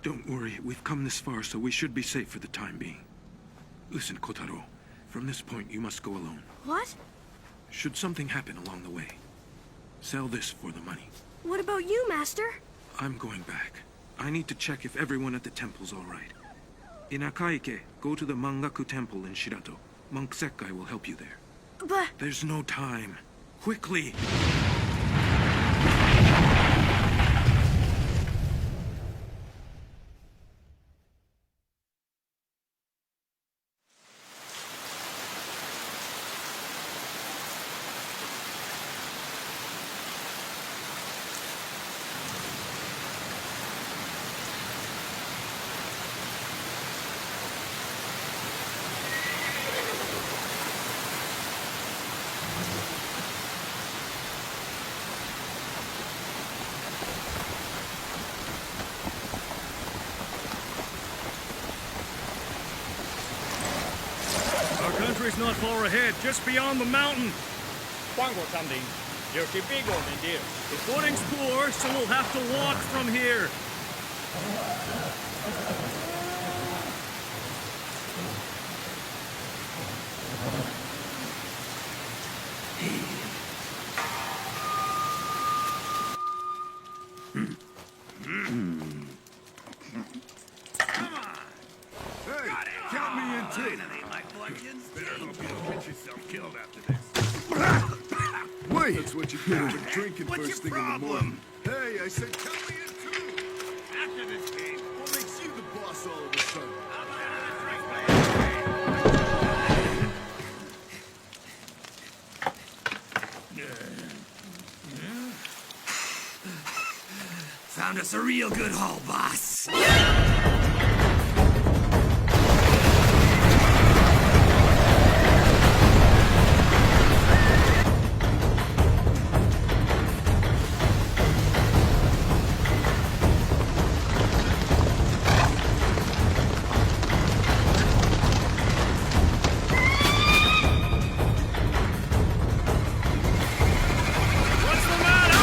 Don't worry, we've come this far, so we should be safe for the time being. Listen, Kotaro. From this point, you must go alone. What? Should something happen along the way, sell this for the money. What about you, Master? I'm going back. I need to check if everyone at the temple's all right. In Akaike, go to the Mangaku Temple in Shirato. Monk Sekkai will help you there. But... There's no time. Quickly! Our country's not far ahead, just beyond the mountain. 关国山林有些比我们的 The footing's poor, so we'll have to walk from here. Hey, count me in too. Better hope you don't get yourself killed after this. Wait! That's what you get for drinking first thing in the morning. Hey, I said count me in too. After this game, what makes you the boss all of a sudden? Found us a real good haul, boss. What's the matter?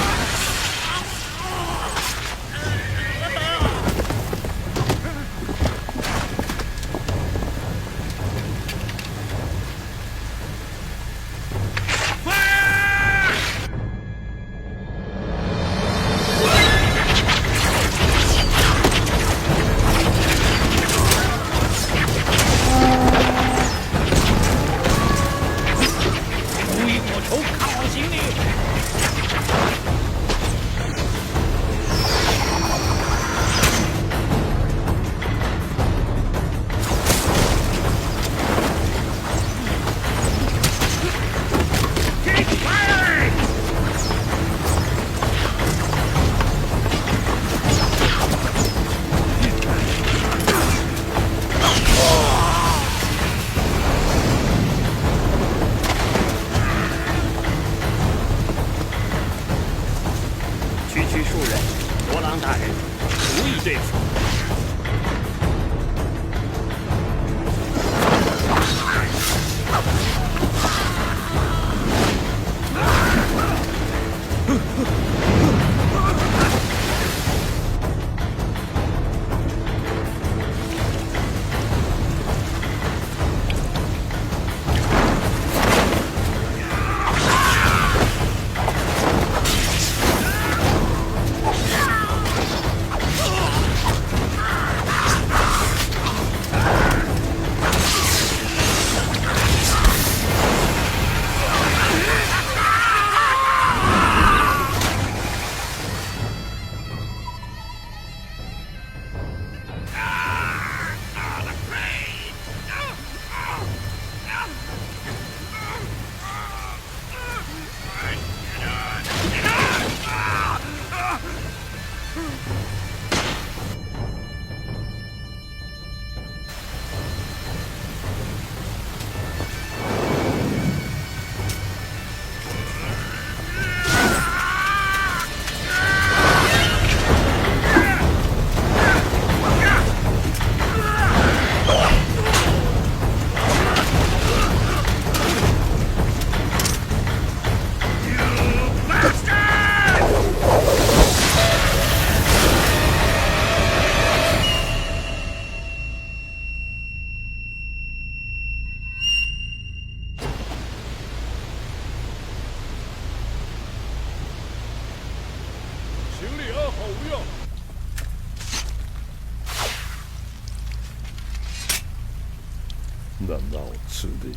难道此地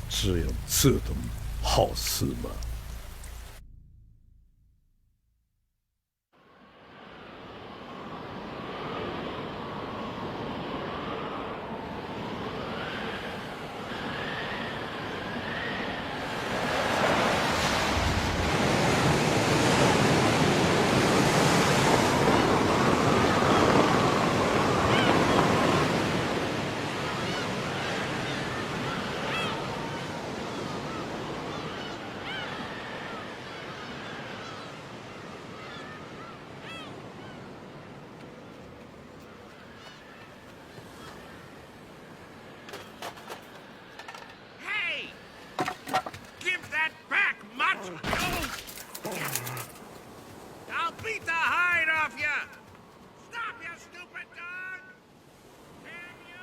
只有这等好事吗？Hey! Give that back, mutt! I'll beat the hide off you! Stop, you stupid dog! Damn you!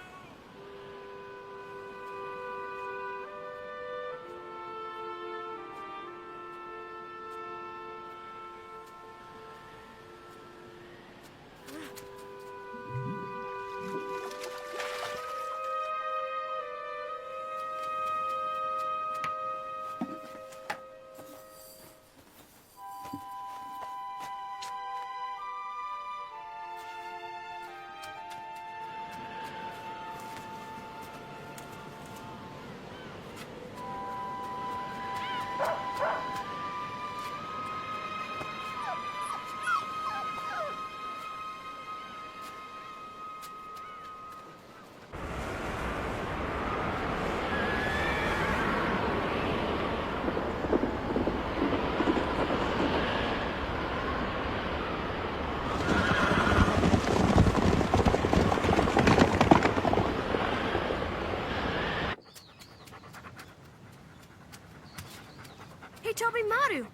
Hey, Toby Maru,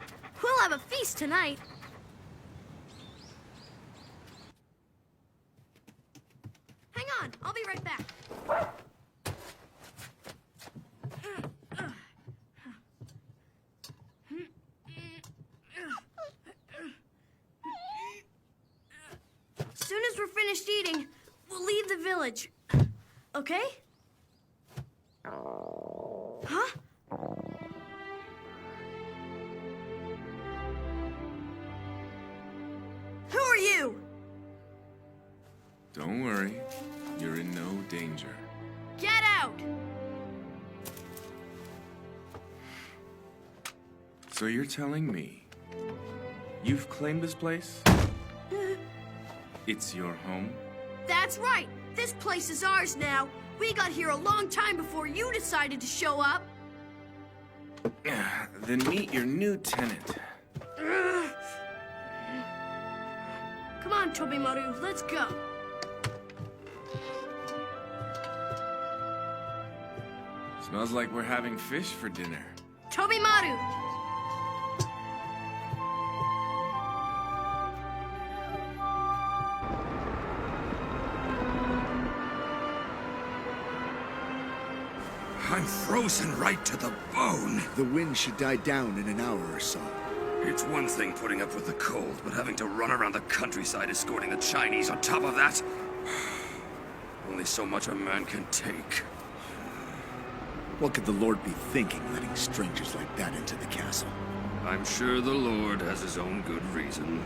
we'll have a feast tonight. Hang on, I'll be right back. As soon as we're finished eating, we'll leave the village. Okay? Huh? Who are you? Don't worry. You're in no danger. Get out! So you're telling me you've claimed this place? It's your home? That's right. This place is ours now. We got here a long time before you decided to show up. Then meet your new tenant. Come on, Toby Maru, let's go. Smells like we're having fish for dinner. Toby Maru! I'm frozen right to the bone. The wind should die down in an hour or so. It's one thing putting up with the cold, but having to run around the countryside escorting the Chinese on top of that? Only so much a man can take. What could the Lord be thinking, letting strangers like that into the castle? I'm sure the Lord has his own good reason.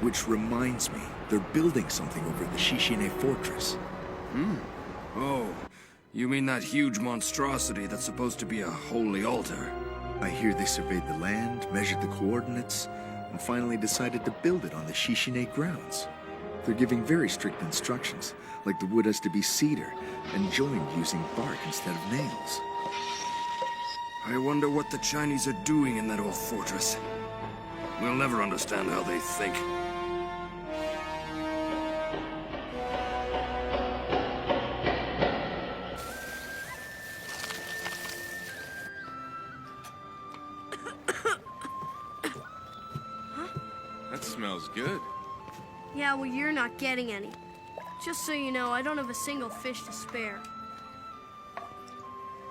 Which reminds me, they're building something over the Shishine Fortress. Oh, you mean that huge monstrosity that's supposed to be a holy altar? I hear they surveyed the land, measured the coordinates, and finally decided to build it on the Shishine grounds. They're giving very strict instructions, like the wood has to be cedar, and joined using bark instead of nails. I wonder what the Chinese are doing in that old fortress. We'll never understand how they think. That smells good. Yeah, well, you're not getting any. Just so you know, I don't have a single fish to spare.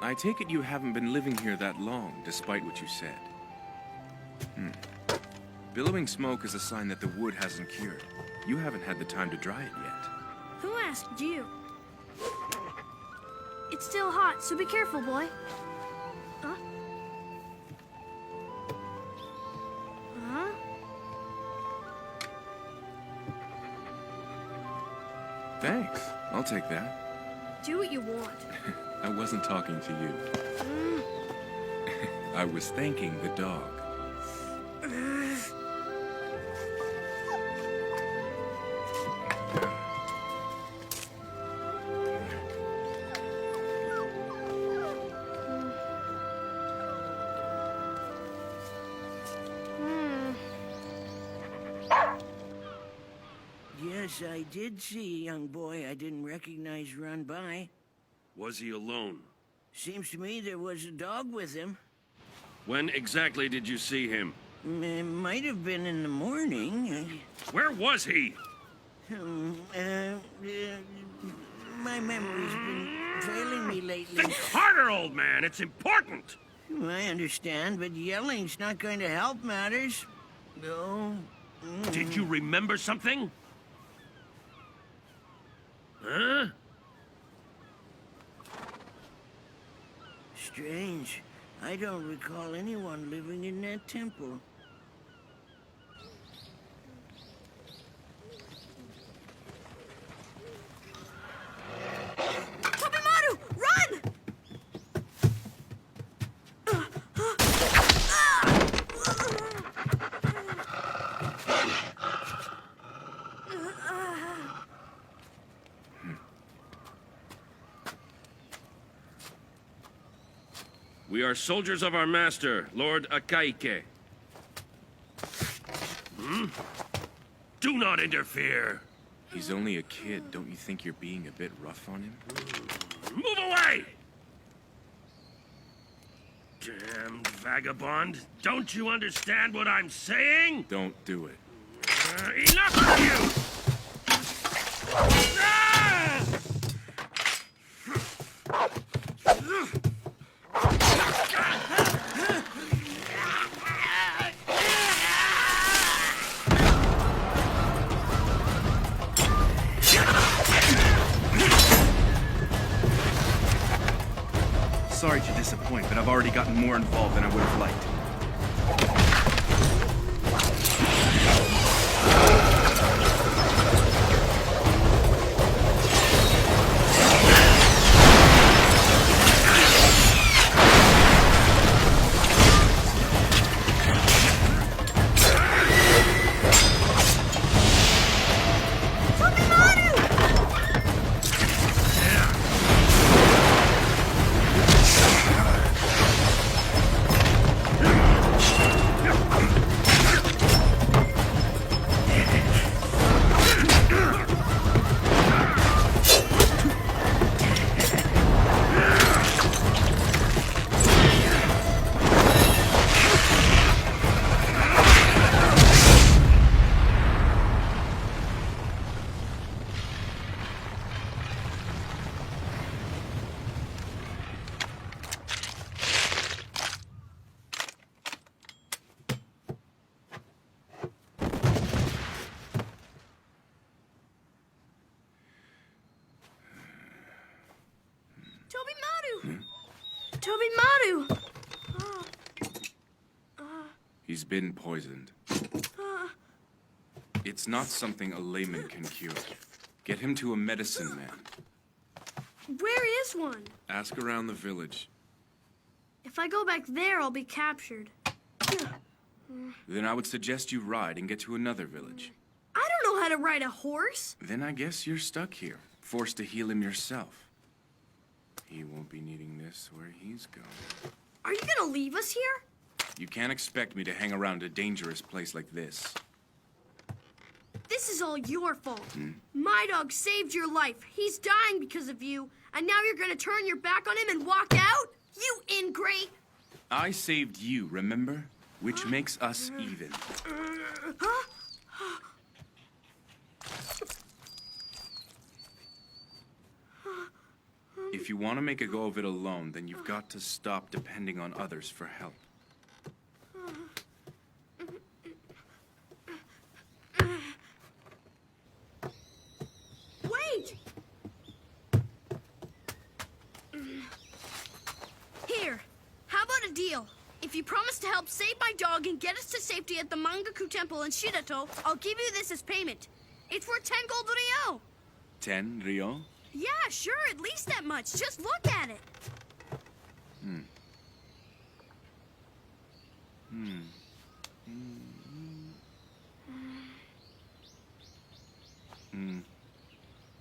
I take it you haven't been living here that long, despite what you said. Billowing smoke is a sign that the wood hasn't cured. You haven't had the time to dry it yet. Who asked you? It's still hot, so be careful, boy. Huh? Huh? Thanks. I'll take that. Do what you want. I wasn't talking to you. I was thanking the dog. Yes, I did see a young boy I didn't recognize run by. Was he alone? Seems to me there was a dog with him. When exactly did you see him? It might have been in the morning. Where was he? My memory's been failing me lately. Think harder, old man. It's important. I understand, but yelling's not going to help matters. No. Did you remember something? Huh? Strange. I don't recall anyone living in that temple. Tobimaru, run! We are soldiers of our master, Lord Akaike. Do not interfere. He's only a kid. Don't you think you're being a bit rough on him? Move away! Damned vagabond. Don't you understand what I'm saying? Don't do it. Enough of you! Ah! Sorry to disappoint, but I've already gotten more involved than I would have liked. Tobimaru! He's been poisoned. It's not something a layman can cure. Get him to a medicine man. Where is one? Ask around the village. If I go back there, I'll be captured. Then I would suggest you ride and get to another village. I don't know how to ride a horse. Then I guess you're stuck here, forced to heal him yourself. He won't be needing this where he's going. Are you gonna leave us here? You can't expect me to hang around a dangerous place like this. This is all your fault. My dog saved your life. He's dying because of you. And now you're gonna turn your back on him and walk out? You ingrate! I saved you, remember? Which makes us even. If you want to make a go of it alone, then you've got to stop depending on others for help. Wait! If you promise to help save my dog and get us to safety at the Mangaku Temple in Shirato, I'll give you this as payment. It's worth 10 gold ryo. 10 Rio? Yeah, sure, at least that much. Just look at it.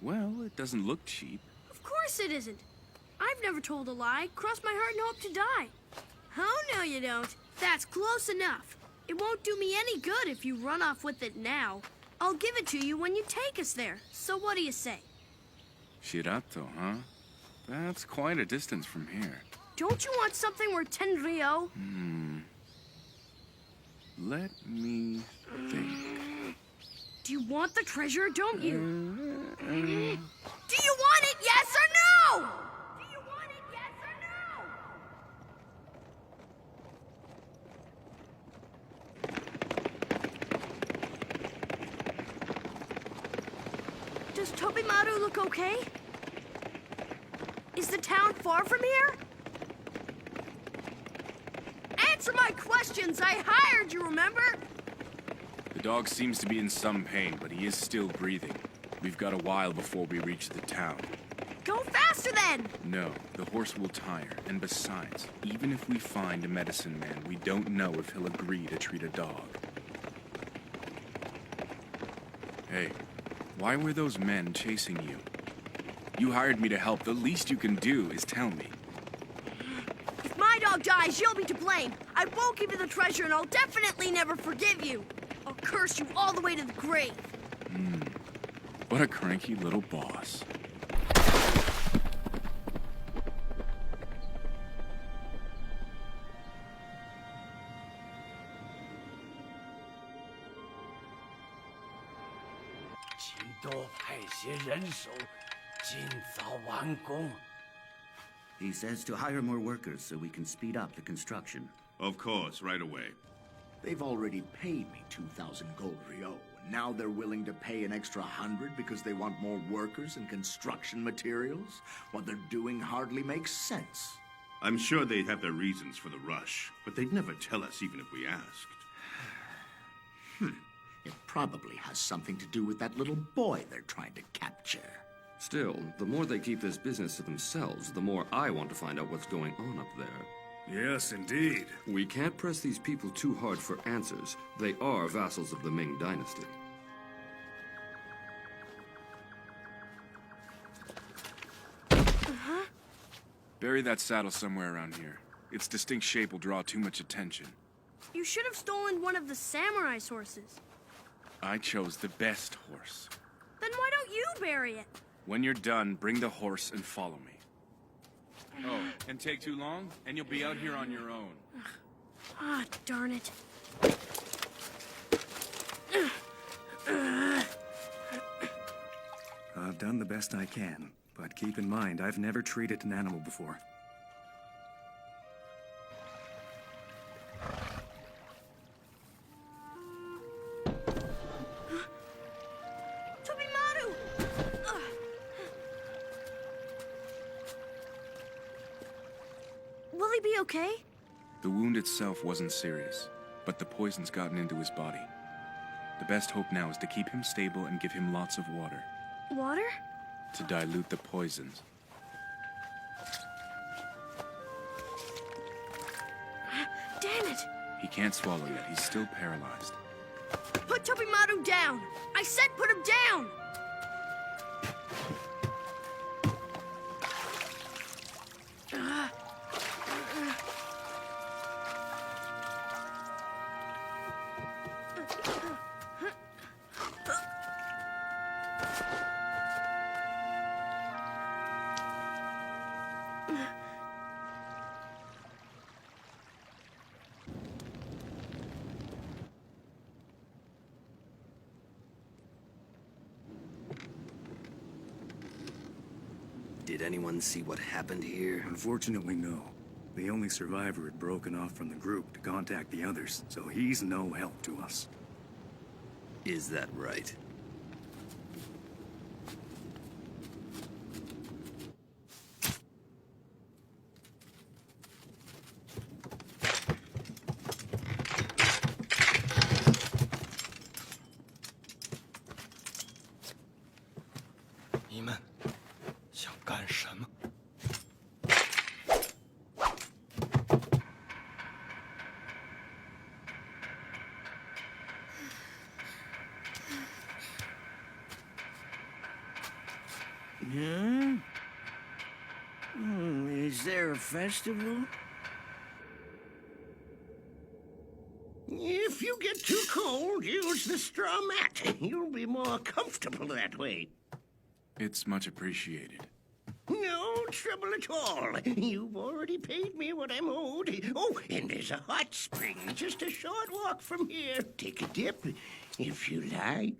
Well, it doesn't look cheap. Of course it isn't. I've never told a lie. Cross my heart and hope to die. Oh, no, you don't. That's close enough. It won't do me any good if you run off with it now. I'll give it to you when you take us there. So what do you say? Shirato, huh? That's quite a distance from here. Don't you want something worth 10 ryo? Let me think. Do you want the treasure, don't you? Do you want it, yes or no? Do you want it, yes or no? Does Tobimaru look okay? Is the town far from here? Answer my questions! I hired you, remember? The dog seems to be in some pain, but he is still breathing. We've got a while before we reach the town. Go faster then! No, the horse will tire. And besides, even if we find a medicine man, we don't know if he'll agree to treat a dog. Hey, why were those men chasing you? You hired me to help. The least you can do is tell me. If my dog dies, you'll be to blame. I won't give you the treasure, and I'll definitely never forgive you. I'll curse you all the way to the grave. What a cranky little boss. He says to hire more workers so we can speed up the construction. Of course, right away. They've already paid me 2,000 gold ryo. Now they're willing to pay an extra 100 because they want more workers and construction materials? What they're doing hardly makes sense. I'm sure they have their reasons for the rush, but they'd never tell us even if we asked. It probably has something to do with that little boy they're trying to capture. Still, the more they keep this business to themselves, the more I want to find out what's going on up there. Yes, indeed. We can't press these people too hard for answers. They are vassals of the Ming Dynasty. Bury that saddle somewhere around here. Its distinct shape will draw too much attention. You should have stolen one of the samurai's horses. I chose the best horse. Then why don't you bury it? When you're done, bring the horse and follow me. Oh, and take too long, and you'll be out here on your own. Ah, darn it. I've done the best I can, but keep in mind, I've never treated an animal before. Tobimaru! Will he be okay? The wound itself wasn't serious, but the poison's gotten into his body. The best hope now is to keep him stable and give him lots of water. Water? To dilute the poisons. Damn it! He can't swallow yet. He's still paralyzed. Put Tobimaru down! I said put him down! Did anyone see what happened here? Unfortunately, no. The only survivor had broken off from the group to contact the others, so he's no help to us. Is that right? 你们想干什么？Yeah? Is there a festival? If you get too cold, use the straw mat. You'll be more comfortable that way. It's much appreciated. No trouble at all. You've already paid me what I'm owed. Oh, and there's a hot spring just a short walk from here. Take a dip if you like.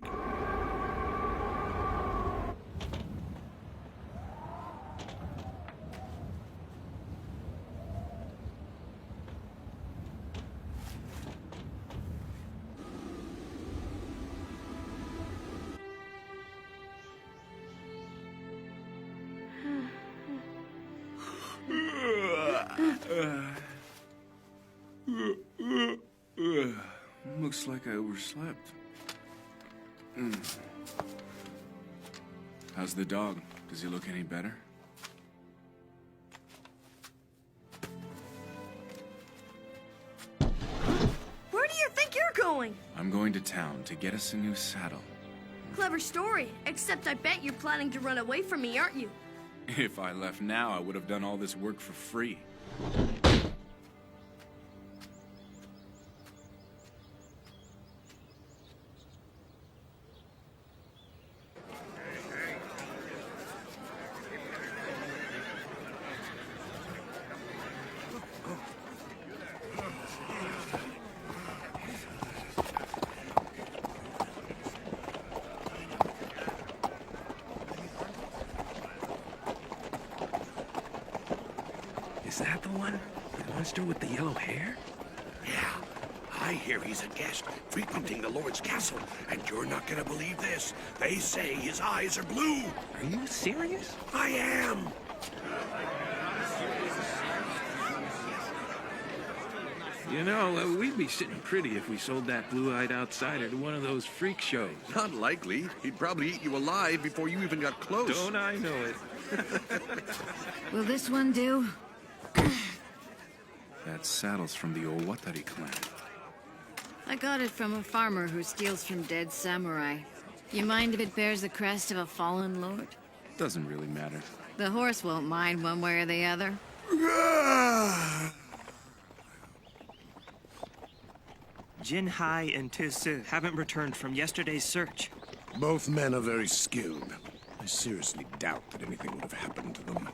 Looks like I overslept. How's the dog? Does he look any better? Where do you think you're going? I'm going to town to get us a new saddle. Clever story, except I bet you're planning to run away from me, aren't you? If I left now, I would have done all this work for free. Is that the one? The monster with the yellow hair? Yeah, I hear he's a guest frequenting the Lord's castle, and you're not gonna believe this. They say his eyes are blue. Are you serious? I am. You know, we'd be sitting pretty if we sold that blue-eyed outsider to one of those freak shows. Not likely. He'd probably eat you alive before you even got close. Don't I know it? Will this one do? That saddle's from the Owatari clan. I got it from a farmer who steals from dead samurai. You mind if it bears the crest of a fallen lord? Doesn't really matter. The horse won't mind one way or the other. Jin Hai and Tisu haven't returned from yesterday's search. Both men are very skilled. I seriously doubt that anything would have happened to them.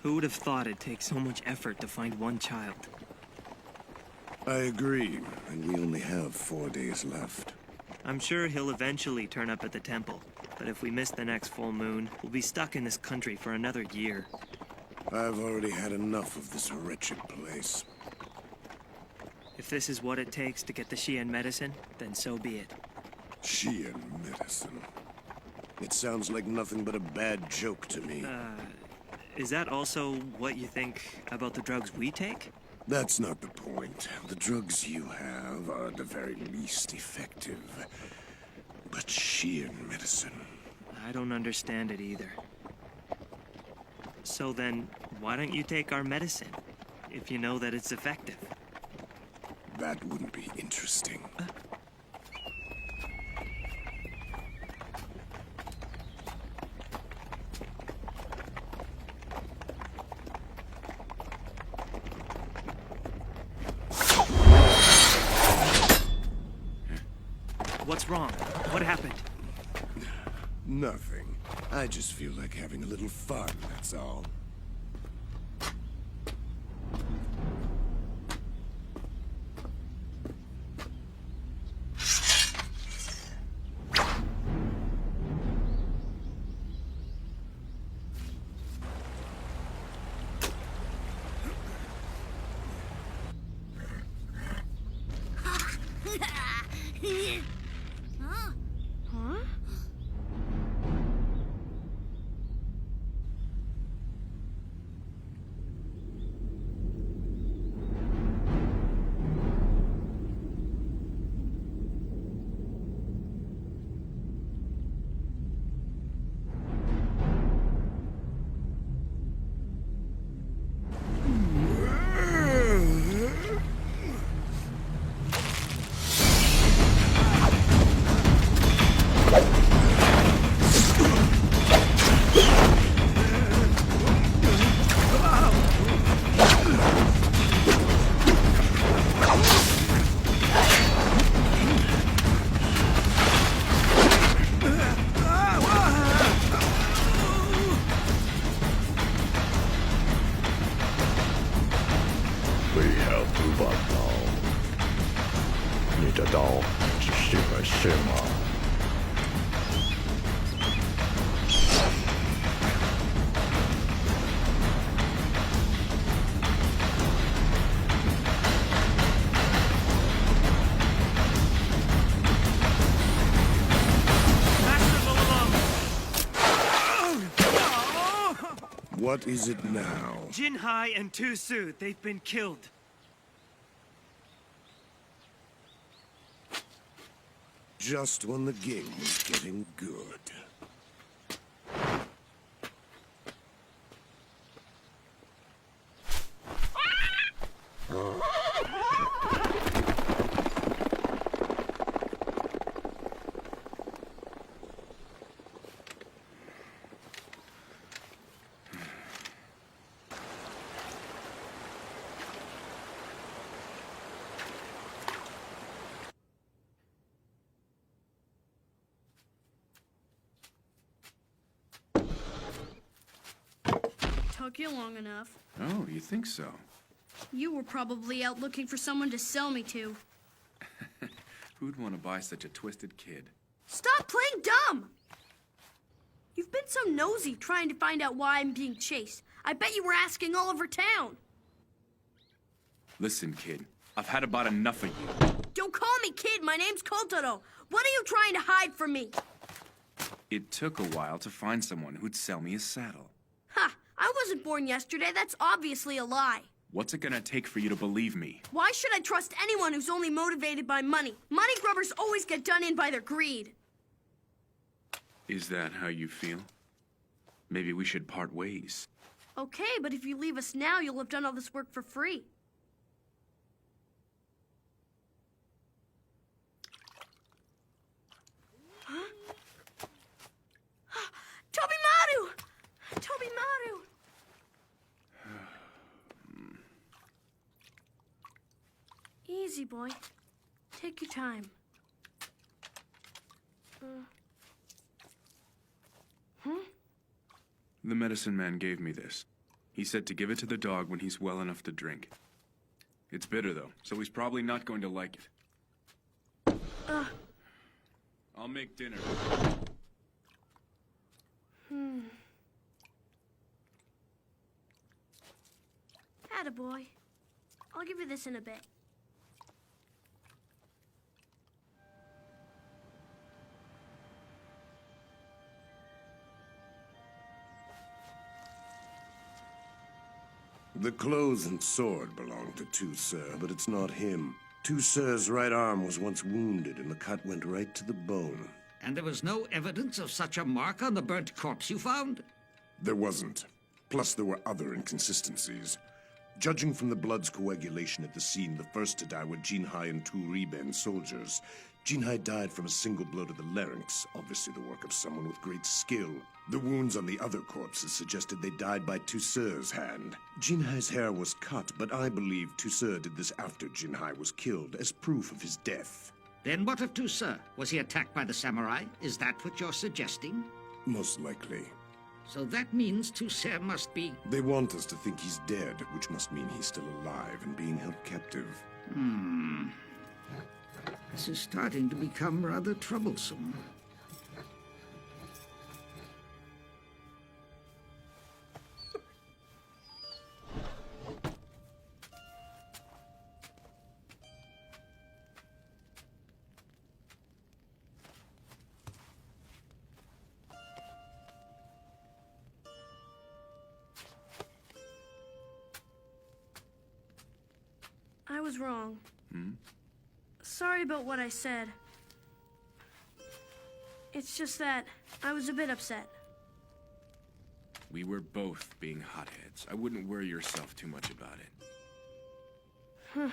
Who would have thought it'd take so much effort to find one child? I agree, and we only have 4 days left. I'm sure he'll eventually turn up at the temple, but if we miss the next full moon, we'll be stuck in this country for another year. I've already had enough of this wretched place. If this is what it takes to get the Xi'an medicine, then so be it. Xi'an medicine. It sounds like nothing but a bad joke to me. Is that also what you think about the drugs we take? That's not the point. The drugs you have are at the very least effective. But Xi'an medicine... I don't understand it either. So then, why don't you take our medicine, if you know that it's effective? That wouldn't be interesting. What's wrong? What happened? Nothing. I just feel like having a little fun, that's all. 读把刀，你的刀只适合是吗？ What is it now? Jinhai and Tu Su, they've been killed. Just when the game was getting good. Took you long enough. Oh, you think so? You were probably out looking for someone to sell me to. Who'd want to buy such a twisted kid? Stop playing dumb! You've been so nosy trying to find out why I'm being chased. I bet you were asking all over town. Listen, kid. I've had about enough of you. Don't call me kid. My name's Kotaro. What are you trying to hide from me? It took a while to find someone who'd sell me a saddle. Ha! I wasn't born yesterday. That's obviously a lie. What's it gonna take for you to believe me? Why should I trust anyone who's only motivated by money? Money grubbers always get done in by their greed. Is that how you feel? Maybe we should part ways. Okay, but if you leave us now, you'll have done all this work for free. Huh? Tobimaru! Tobimaru! Easy, boy. Take your time. The medicine man gave me this. He said to give it to the dog when he's well enough to drink. It's bitter, though, so he's probably not going to like it. I'll make dinner. Attaboy. I'll give you this in a bit. The clothes and sword belong to Tu Sir, but it's not him. Tu Sir's right arm was once wounded, and the cut went right to the bone. And there was no evidence of such a mark on the burnt corpse you found? There wasn't. Plus, there were other inconsistencies. Judging from the blood's coagulation at the scene, the first to die were Jinhai and Tu Riben soldiers. Jinhai died from a single blow to the larynx, obviously the work of someone with great skill. The wounds on the other corpses suggested they died by Tu Sir's hand. Jinhai's hair was cut, but I believe Tu Sir did this after Jinhai was killed, as proof of his death. Then what of Tu Sir? Was he attacked by the samurai? Is that what you're suggesting? Most likely. So that means Tu Sir must be... They want us to think he's dead, which must mean he's still alive and being held captive. This is starting to become rather troublesome. I was wrong. Sorry about what I said. It's just that I was a bit upset. We were both being hotheads. I wouldn't worry yourself too much about it.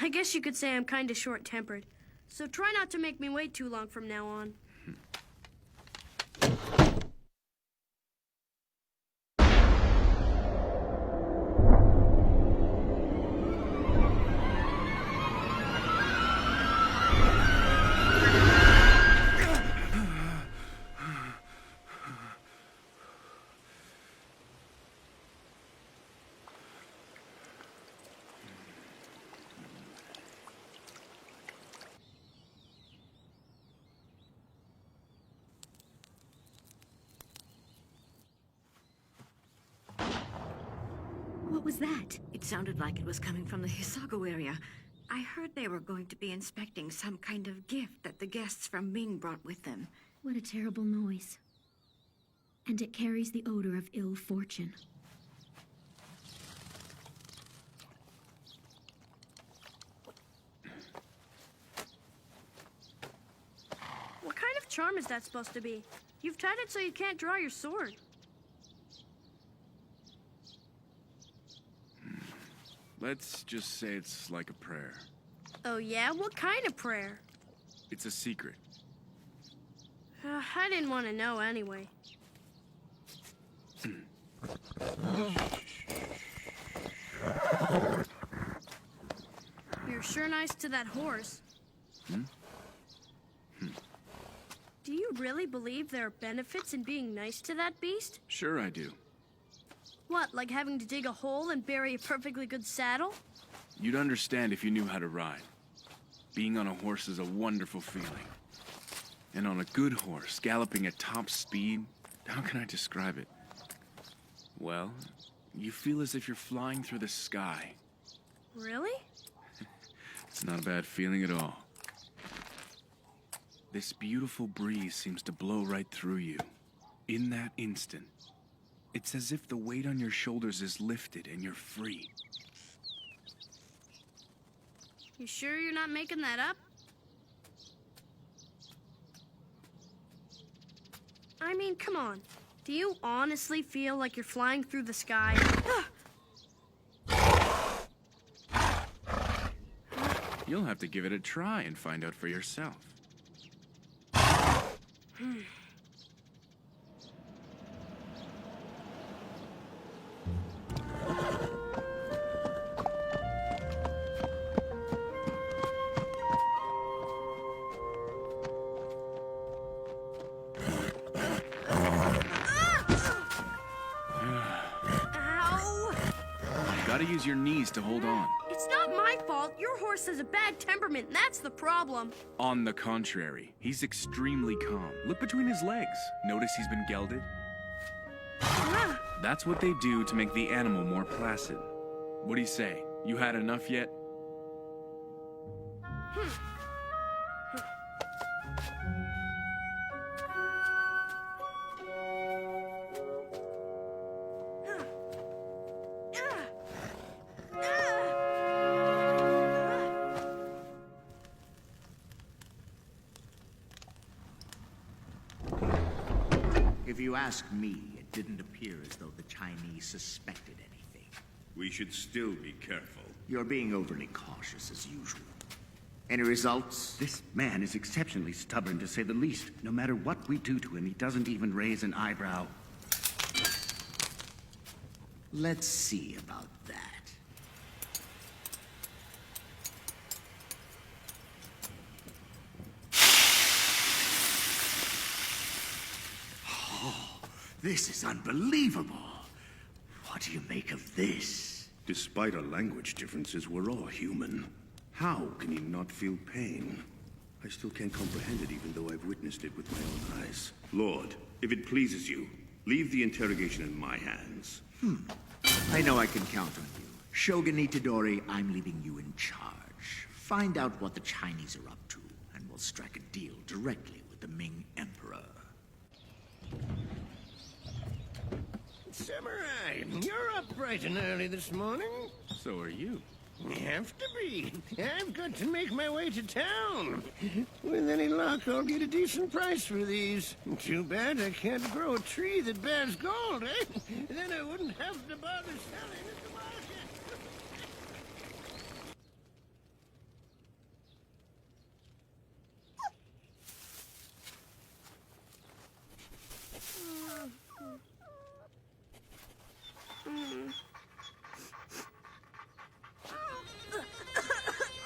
I guess you could say I'm kind of short-tempered. So try not to make me wait too long from now on. was that? It sounded like it was coming from the Hisago area. I heard they were going to be inspecting some kind of gift that the guests from Ming brought with them. What a terrible noise. And it carries the odor of ill fortune. What kind of charm is that supposed to be? You've tied it so you can't draw your sword. Let's just say it's like a prayer. Oh yeah? What kind of prayer? It's a secret. I didn't want to know anyway. You're sure nice to that horse. Do you really believe there are benefits in being nice to that beast? Sure I do. What, like having to dig a hole and bury a perfectly good saddle? You'd understand if you knew how to ride. Being on a horse is a wonderful feeling. And on a good horse, galloping at top speed, how can I describe it? Well, you feel as if you're flying through the sky. Really? It's not a bad feeling at all. This beautiful breeze seems to blow right through you. In that instant, it's as if the weight on your shoulders is lifted and you're free. You sure you're not making that up? I mean, come on. Do you honestly feel like you're flying through the sky? You'll have to give it a try and find out for yourself. Gotta use your knees to hold on. It's not my fault. Your horse has a bad temperament, and that's the problem. On the contrary, he's extremely calm. Look between his legs. Notice he's been gelded? That's what they do to make the animal more placid. What do you say? You had enough yet? If you ask me, it didn't appear as though the Chinese suspected anything. We should still be careful. You're being overly cautious as usual. Any results? This man is exceptionally stubborn, to say the least. No matter what we do to him, he doesn't even raise an eyebrow. Let's see about that. Oh, this is unbelievable. What do you make of this? Despite our language differences, we're all human. How can he not feel pain? I still can't comprehend it, even though I've witnessed it with my own eyes. Lord, if it pleases you, leave the interrogation in my hands. I know I can count on you. Shogun Itadori, I'm leaving you in charge. Find out what the Chinese are up to, and we'll strike a deal directly with the Ming Emperor. Samurai, you're up bright and early this morning. So are you. Have to be. I've got to make my way to town. With any luck, I'll get a decent price for these. Too bad I can't grow a tree that bears gold, eh? Then I wouldn't have to bother selling at the market.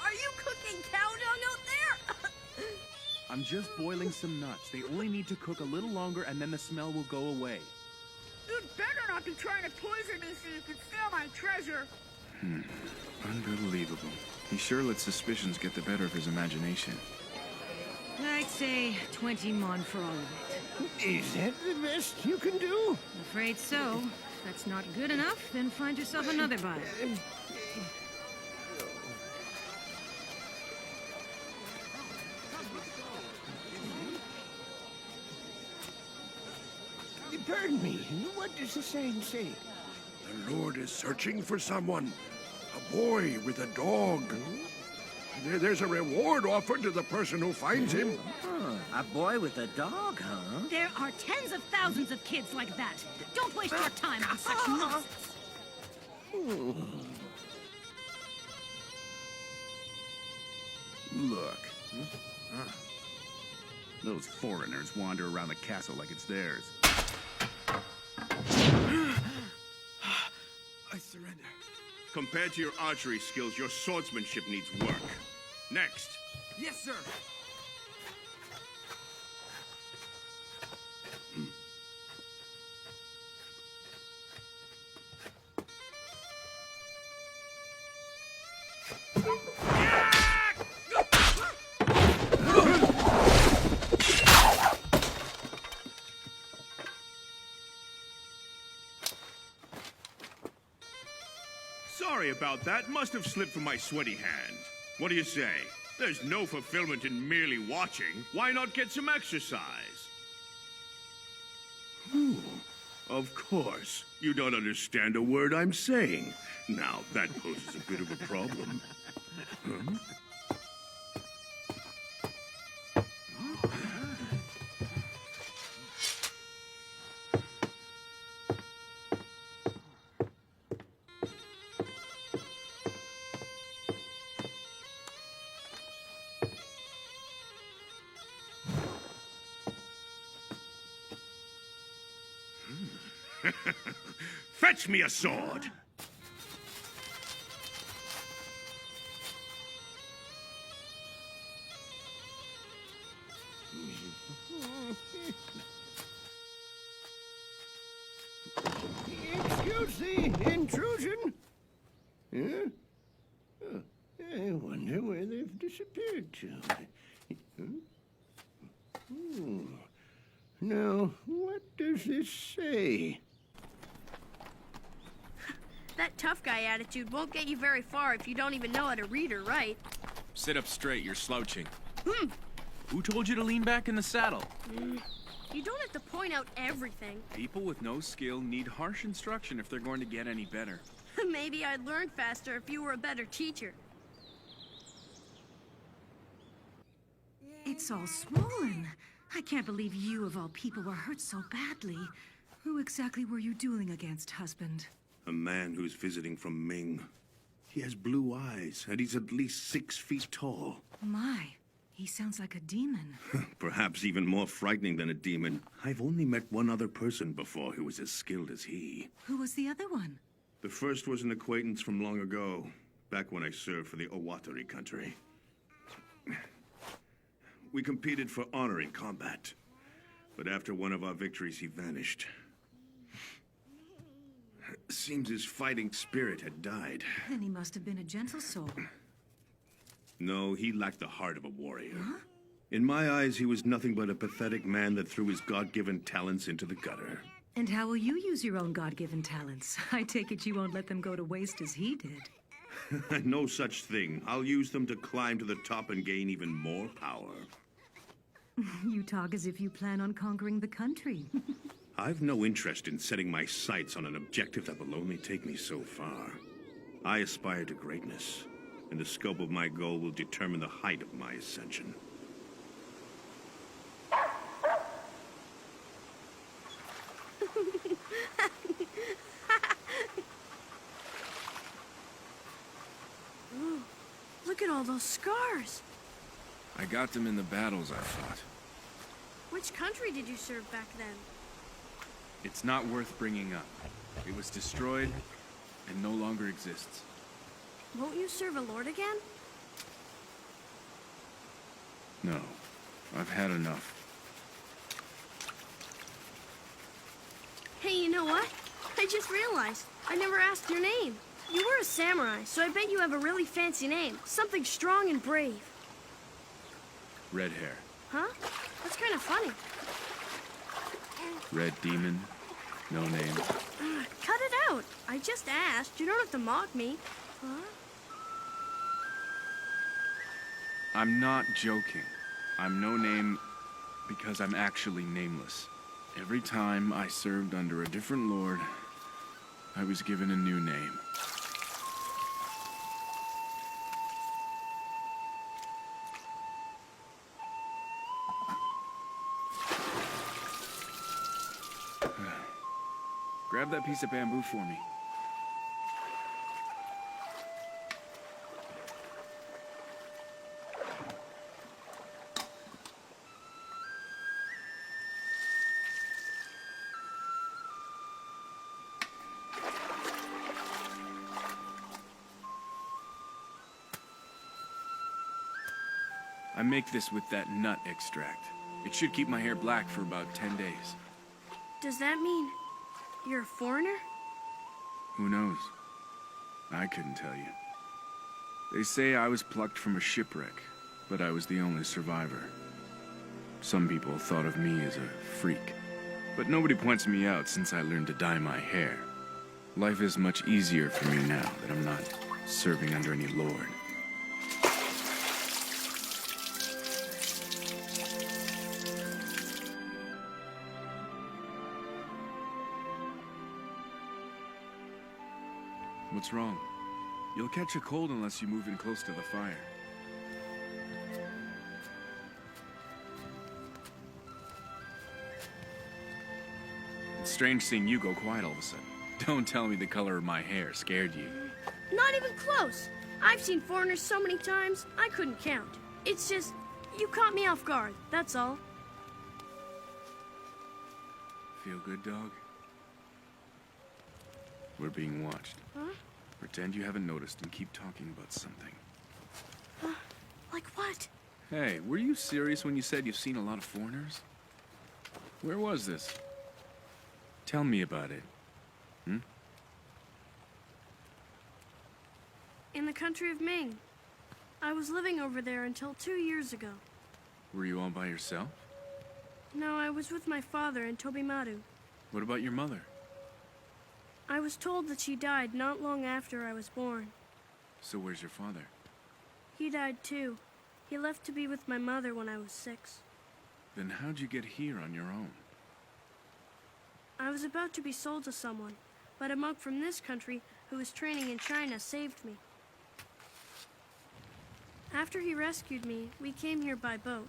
Are you cooking cow dung out there? I'm just boiling some nuts. They only need to cook a little longer and then the smell will go away. You'd better not be trying to poison me so you can steal my treasure. Unbelievable. He sure lets suspicions get the better of his imagination. I'd say 20 mon for all of it. Is that the best you can do? Afraid so. If that's not good enough, then find yourself another buyer. Pardon me, what does the sign say? The Lord is searching for someone. A boy with a dog. There's a reward offered to the person who finds him. A boy with a dog, huh? There are tens of thousands of kids like that. Don't waste your time on such nonsense. Look. Those foreigners wander around the castle like it's theirs. I surrender. Compared to your archery skills, your swordsmanship needs work. Next. Yes, sir. Sorry about that. Must have slipped from my sweaty hand. What do you say? There's no fulfillment in merely watching. Why not get some exercise? Of course. You don't understand a word I'm saying. Now, that poses a bit of a problem. Huh? Fetch me a sword! Excuse the intrusion. Huh? Oh, I wonder where they've disappeared to. Now, what does this say? That tough guy attitude won't get you very far if you don't even know how to read or write. Sit up straight, you're slouching. Hmm. Who told you to lean back in the saddle? You don't have to point out everything. People with no skill need harsh instruction if they're going to get any better. Maybe I'd learn faster if you were a better teacher. It's all swollen. I can't believe you, of all people, were hurt so badly. Who exactly were you dueling against, husband? A man who's visiting from Ming. He has blue eyes, and he's at least 6 feet tall. My, he sounds like a demon. Perhaps even more frightening than a demon. I've only met one other person before who was as skilled as he. Who was the other one? The first was an acquaintance from long ago, back when I served for the Owatari country. We competed for honor in combat, but after one of our victories, he vanished. Seems his fighting spirit had died. Then he must have been a gentle soul. No, he lacked the heart of a warrior. Huh? In my eyes, he was nothing but a pathetic man that threw his God-given talents into the gutter. And how will you use your own God-given talents? I take it you won't let them go to waste as he did. No such thing. I'll use them to climb to the top and gain even more power. You talk as if you plan on conquering the country. I've no interest in setting my sights on an objective that will only take me so far. I aspire to greatness, and the scope of my goal will determine the height of my ascension. Ooh, look at all those scars. I got them in the battles I fought. Which country did you serve back then? It's not worth bringing up. It was destroyed and no longer exists. Won't you serve a lord again? No, I've had enough. Hey, you know what? I just realized. I never asked your name. You were a samurai, so I bet you have a really fancy name. Something strong and brave. Red hair. Huh? That's kind of funny. Red demon. No name. Cut it out. I just asked. You don't have to mock me. Huh? I'm not joking. I'm no name because I'm actually nameless. Every time I served under a different lord, I was given a new name. Grab that piece of bamboo for me. I make this with that nut extract. It should keep my hair black for about 10 days. Does that mean you're a foreigner? Who knows? I couldn't tell you. They say I was plucked from a shipwreck, but I was the only survivor. Some people thought of me as a freak, but nobody points me out since I learned to dye my hair. Life is much easier for me now that I'm not serving under any lord. What's wrong? You'll catch a cold unless you move in close to the fire. It's strange seeing you go quiet all of a sudden. Don't tell me the color of my hair scared you. Not even close. I've seen foreigners so many times, I couldn't count. It's just, you caught me off guard, that's all. Feel good, dog? We're being watched. Huh? Pretend you haven't noticed and keep talking about something. Like what? Hey, were you serious when you said you've seen a lot of foreigners? Where was this? Tell me about it. In the country of Ming. I was living over there until 2 years ago. Were you all by yourself? No, I was with my father and Tobimaru. What about your mother? I was told that she died not long after I was born. So where's your father? He died too. He left to be with my mother when I was 6. Then how'd you get here on your own? I was about to be sold to someone, but a monk from this country who was training in China saved me. After he rescued me, we came here by boat.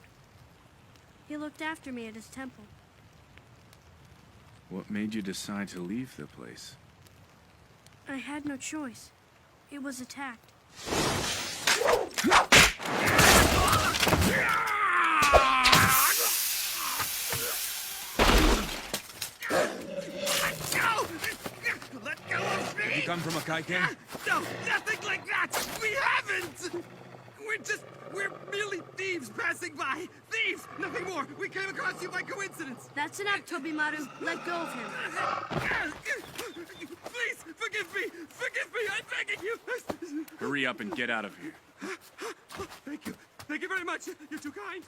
He looked after me at his temple. What made you decide to leave the place? I had no choice. It was attacked. Let go of me! You come from Akaike? No, nothing like that! We haven't! We're merely thieves passing by! Thieves! Nothing more! We came across you by coincidence! That's enough, Tobimaru. Let go of him. Please, forgive me! Forgive me! I'm begging you! Hurry up and get out of here. Thank you. Thank you very much. You're too kind.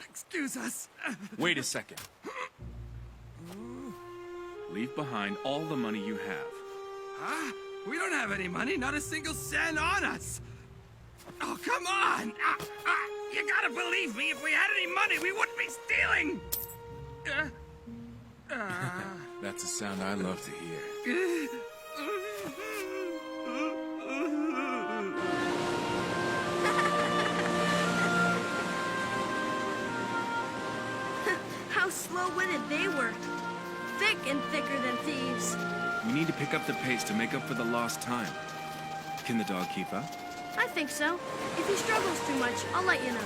Excuse us. Wait a second. Leave behind all the money you have. Huh? We don't have any money, not a single cent on us. Oh, come on! You gotta believe me, if we had any money, we wouldn't be stealing! That's a sound I love to hear. How slow-witted they were. Thick and thicker than thieves. We need to pick up the pace to make up for the lost time. Can the dog keep up? I think so. If he struggles too much, I'll let you know.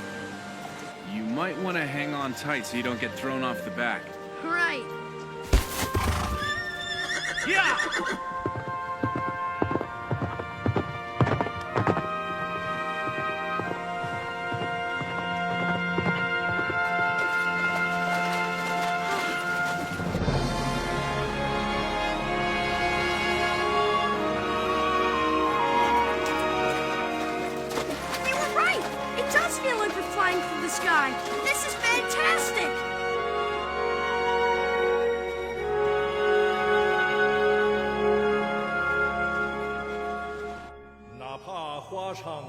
You might want to hang on tight so you don't get thrown off the back. Right. Yeah! You were right! It does feel like we're flying through the sky. This is fantastic!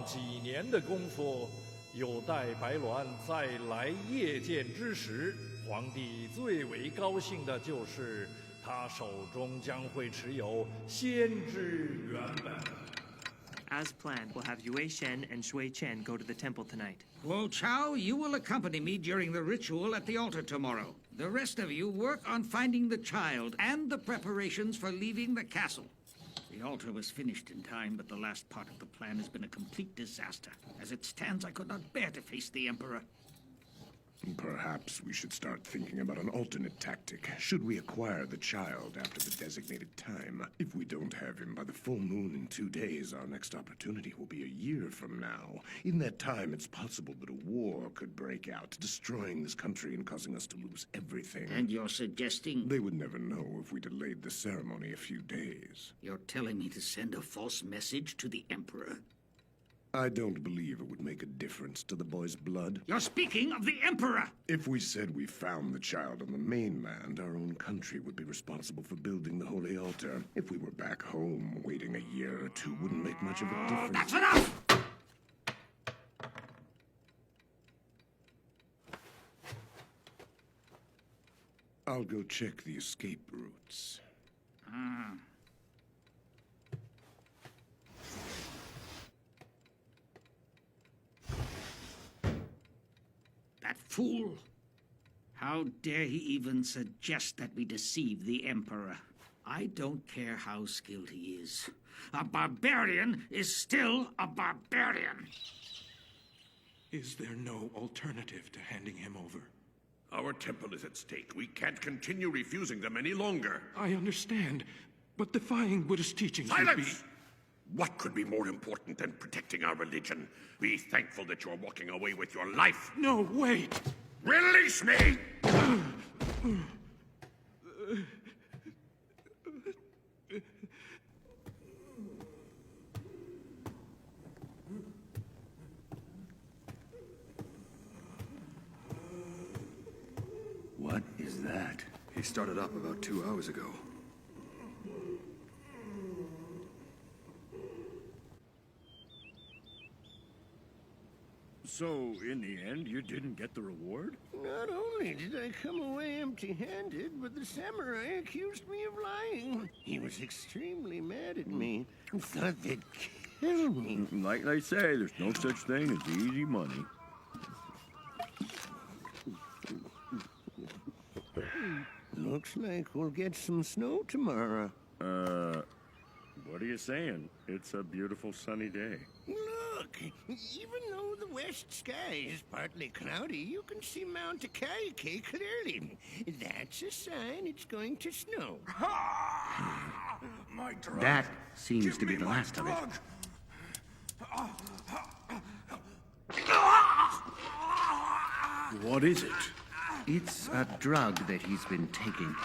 上几年的功夫，有待白鸾再来谒见之时，皇帝最为高兴的就是他手中将会持有先知原本。As planned, we'll have Yue Shen and Shui Chen go to the temple tonight. Guo Chao, you will accompany me during the ritual at the altar tomorrow. The rest of you work on finding the child and the preparations for leaving the castle. The altar was finished in time, but the last part of the plan has been a complete disaster. As it stands, I could not bear to face the Emperor. Perhaps we should start thinking about an alternate tactic, should we acquire the child after the designated time. If we don't have him by the full moon in 2 days, our next opportunity will be a year from now. In that time, it's possible that a war could break out, destroying this country and causing us to lose everything. And you're suggesting... They would never know if we delayed the ceremony a few days. You're telling me to send a false message to the Emperor? I don't believe it would make a difference to the boy's blood. You're speaking of the Emperor! If we said we found the child on the mainland, our own country would be responsible for building the holy altar. If we were back home, waiting a year or two wouldn't make much of a difference. That's enough! I'll go check the escape routes. That fool! How dare he even suggest that we deceive the Emperor? I don't care how skilled he is. A barbarian is still a barbarian! Is there no alternative to handing him over? Our temple is at stake. We can't continue refusing them any longer. I understand, but defying Buddha's teachings would be... Silence! What could be more important than protecting our religion? Be thankful that you're walking away with your life. No, wait! Release me! What is that? He started up about 2 hours ago. So, in the end, you didn't get the reward? Not only did I come away empty-handed, but the samurai accused me of lying. He was extremely mad at me and thought they'd kill me. Like they say, there's no such thing as easy money. Looks like we'll get some snow tomorrow. What are you saying? It's a beautiful sunny day. Look, even though the west sky is partly cloudy, you can see Mount Akaike clearly. That's a sign it's going to snow. My drug. That seems to be the last of it. What is it? It's a drug that he's been taking.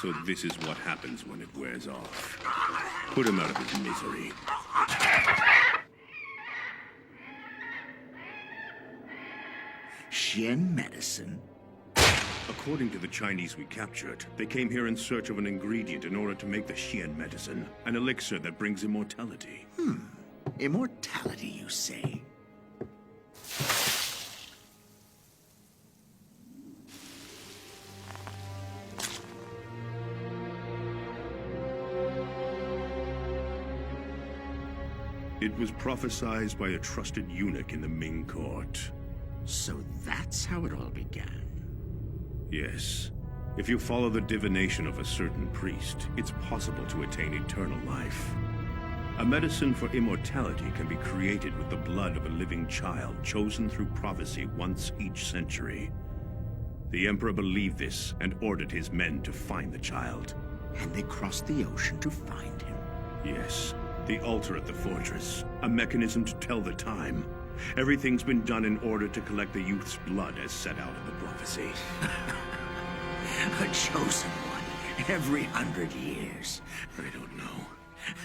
So this is what happens when it wears off. Put him out of his misery. Xian medicine? According to the Chinese we captured, they came here in search of an ingredient in order to make the Xian medicine, an elixir that brings immortality. Immortality, you say? It was prophesied by a trusted eunuch in the Ming court. So that's how it all began. Yes. If you follow the divination of a certain priest, it's possible to attain eternal life. A medicine for immortality can be created with the blood of a living child chosen through prophecy once each century. The Emperor believed this and ordered his men to find the child. And they crossed the ocean to find him. Yes. The altar at the fortress. A mechanism to tell the time. Everything's been done in order to collect the youth's blood as set out in the prophecy. A chosen one, every 100 years. I don't know.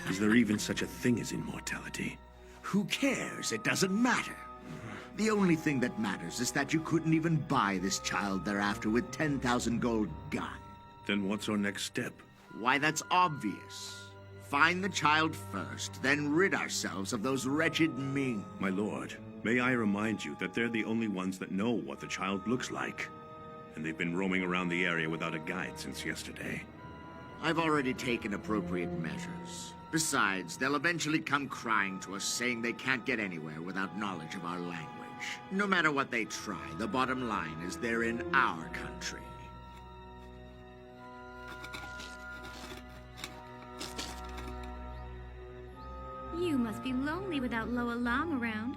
Is there even such a thing as immortality? Who cares? It doesn't matter. The only thing that matters is that you couldn't even buy this child thereafter with 10,000 gold gone. Then what's our next step? Why, that's obvious. Find the child first, then rid ourselves of those wretched Ming. My lord, may I remind you that they're the only ones that know what the child looks like. And they've been roaming around the area without a guide since yesterday. I've already taken appropriate measures. Besides, they'll eventually come crying to us saying they can't get anywhere without knowledge of our language. No matter what they try, the bottom line is they're in our country. You must be lonely without Loa Lam around.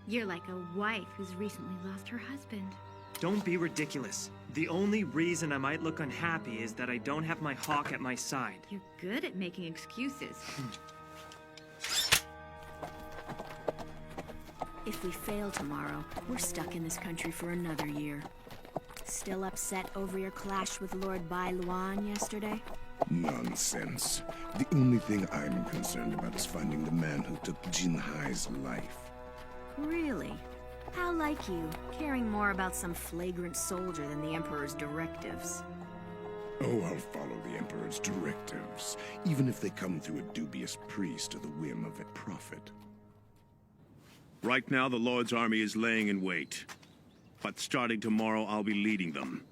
You're like a wife who's recently lost her husband. Don't be ridiculous. The only reason I might look unhappy is that I don't have my hawk at my side. You're good at making excuses. If we fail tomorrow, we're stuck in this country for another year. Still upset over your clash with Lord Bai Luan yesterday? Nonsense. The only thing I'm concerned about is finding the man who took Jin Hai's life. Really? How like you, caring more about some flagrant soldier than the Emperor's directives. Oh, I'll follow the Emperor's directives, even if they come through a dubious priest or the whim of a prophet. Right now, the Lord's army is laying in wait. But starting tomorrow, I'll be leading them.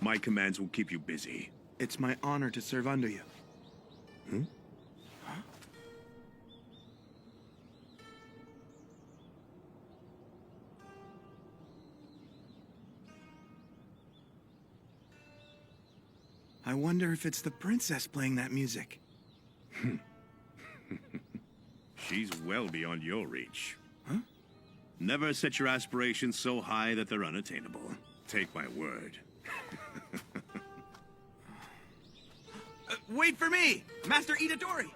My commands will keep you busy. It's my honor to serve under you. Hmm? I wonder if it's the princess playing that music. She's well beyond your reach. Huh? Never set your aspirations so high that they're unattainable. Take my word. Wait for me! Master Itadori!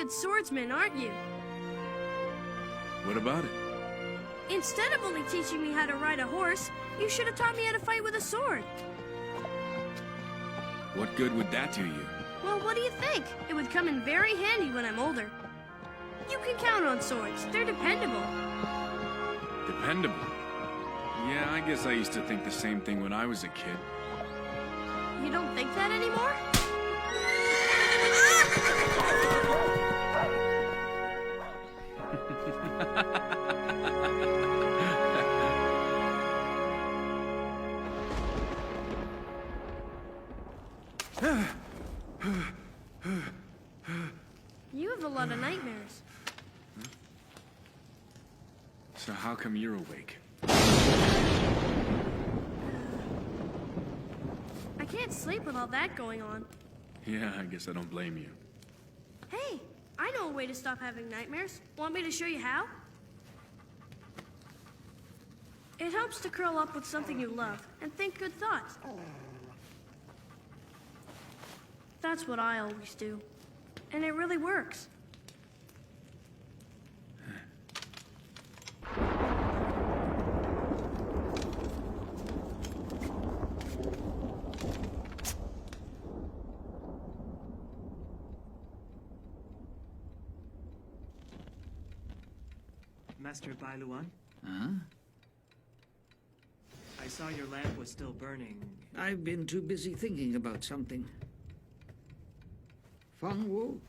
Swordsman, aren't you? What about it? Instead of only teaching me how to ride a horse, you should have taught me how to fight with a sword. What good would that do you? Well, what do you think? It would come in very handy when I'm older. You can count on swords. They're dependable. Dependable? Yeah, I guess I used to think the same thing when I was a kid. You don't think that anymore? You have a lot of nightmares. So how come you're awake? I can't sleep with all that going on. Yeah, I guess I don't blame you. Hey, I know a way to stop having nightmares. Want me to show you how? It helps to curl up with something you love and think good thoughts. That's what I always do. And it really works. Master Bai Luan? Huh? I saw your lamp was still burning. I've been too busy thinking about something. Feng Wu,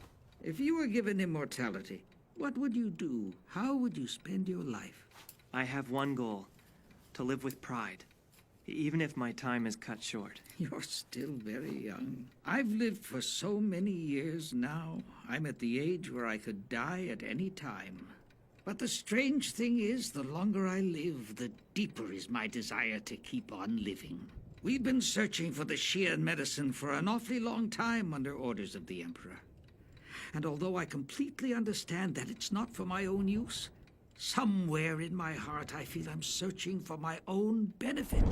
if you were given immortality, what would you do? How would you spend your life? I have one goal. To live with pride. Even if my time is cut short. You're still very young. I've lived for so many years now. I'm at the age where I could die at any time. But the strange thing is, the longer I live, the deeper is my desire to keep on living. We've been searching for the Xian medicine for an awfully long time under orders of the Emperor. And although I completely understand that it's not for my own use, somewhere in my heart I feel I'm searching for my own benefit.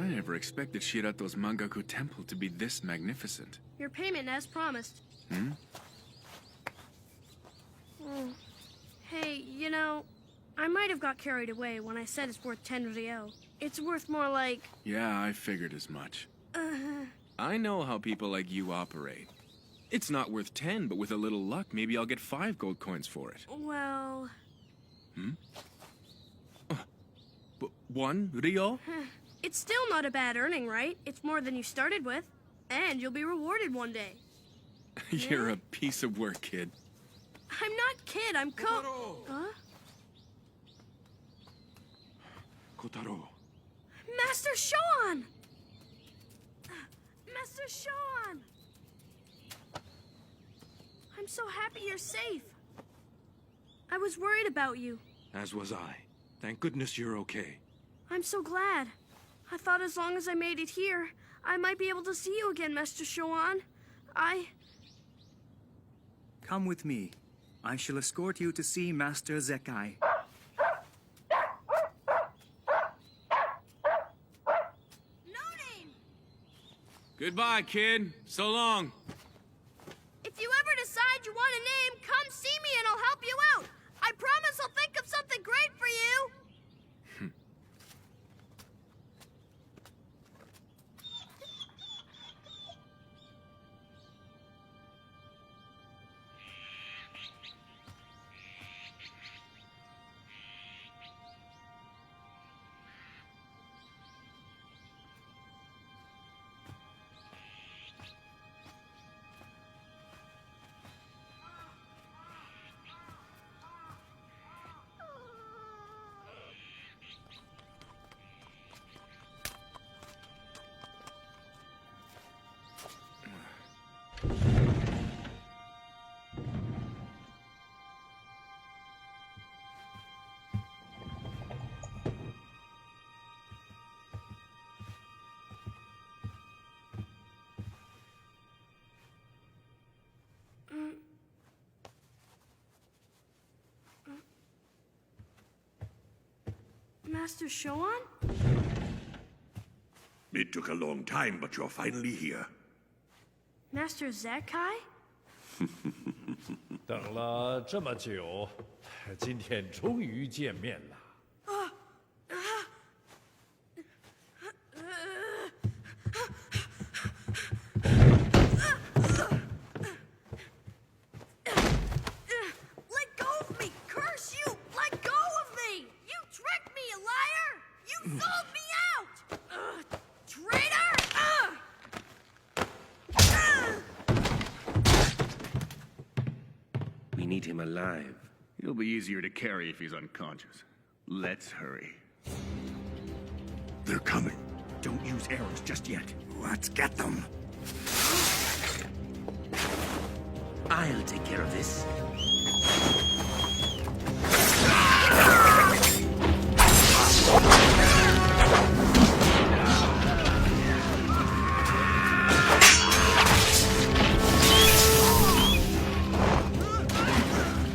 I never expected Shirato's Mangaku Temple to be this magnificent. Your payment as promised. Hmm? Oh. Hey, you know, I might have got carried away when I said it's worth 10 ryo. It's worth more like... Yeah, I figured as much. I know how people like you operate. It's not worth 10, but with a little luck, maybe I'll get 5 gold coins for it. Well... Hmm? 1 ryo? It's still not a bad earning, right? It's more than you started with. And you'll be rewarded one day. You're a piece of work, kid. I'm not kid, I'm Huh? Kotaro. Master Shoan! Master Shoan! I'm so happy you're safe. I was worried about you. As was I. Thank goodness you're okay. I'm so glad. I thought as long as I made it here, I might be able to see you again, Master Shoan. Come with me. I shall escort you to see Master Zekai. Goodbye, kid. So long. If you ever decide you want a name, come see me and I'll help you out. I promise I'll think of something great for you. Master Shoan? It took a long time, but you're finally here. Master Zekai? 等了这么久，今天终于见面了。 Let go of me! Curse you! Let go of me! You tricked me, you liar! You sold me out! Traitor! We need him alive. He'll be easier to carry if he's unconscious. Let's hurry. They're coming. Don't use arrows just yet. Let's get them. I'll take care of this.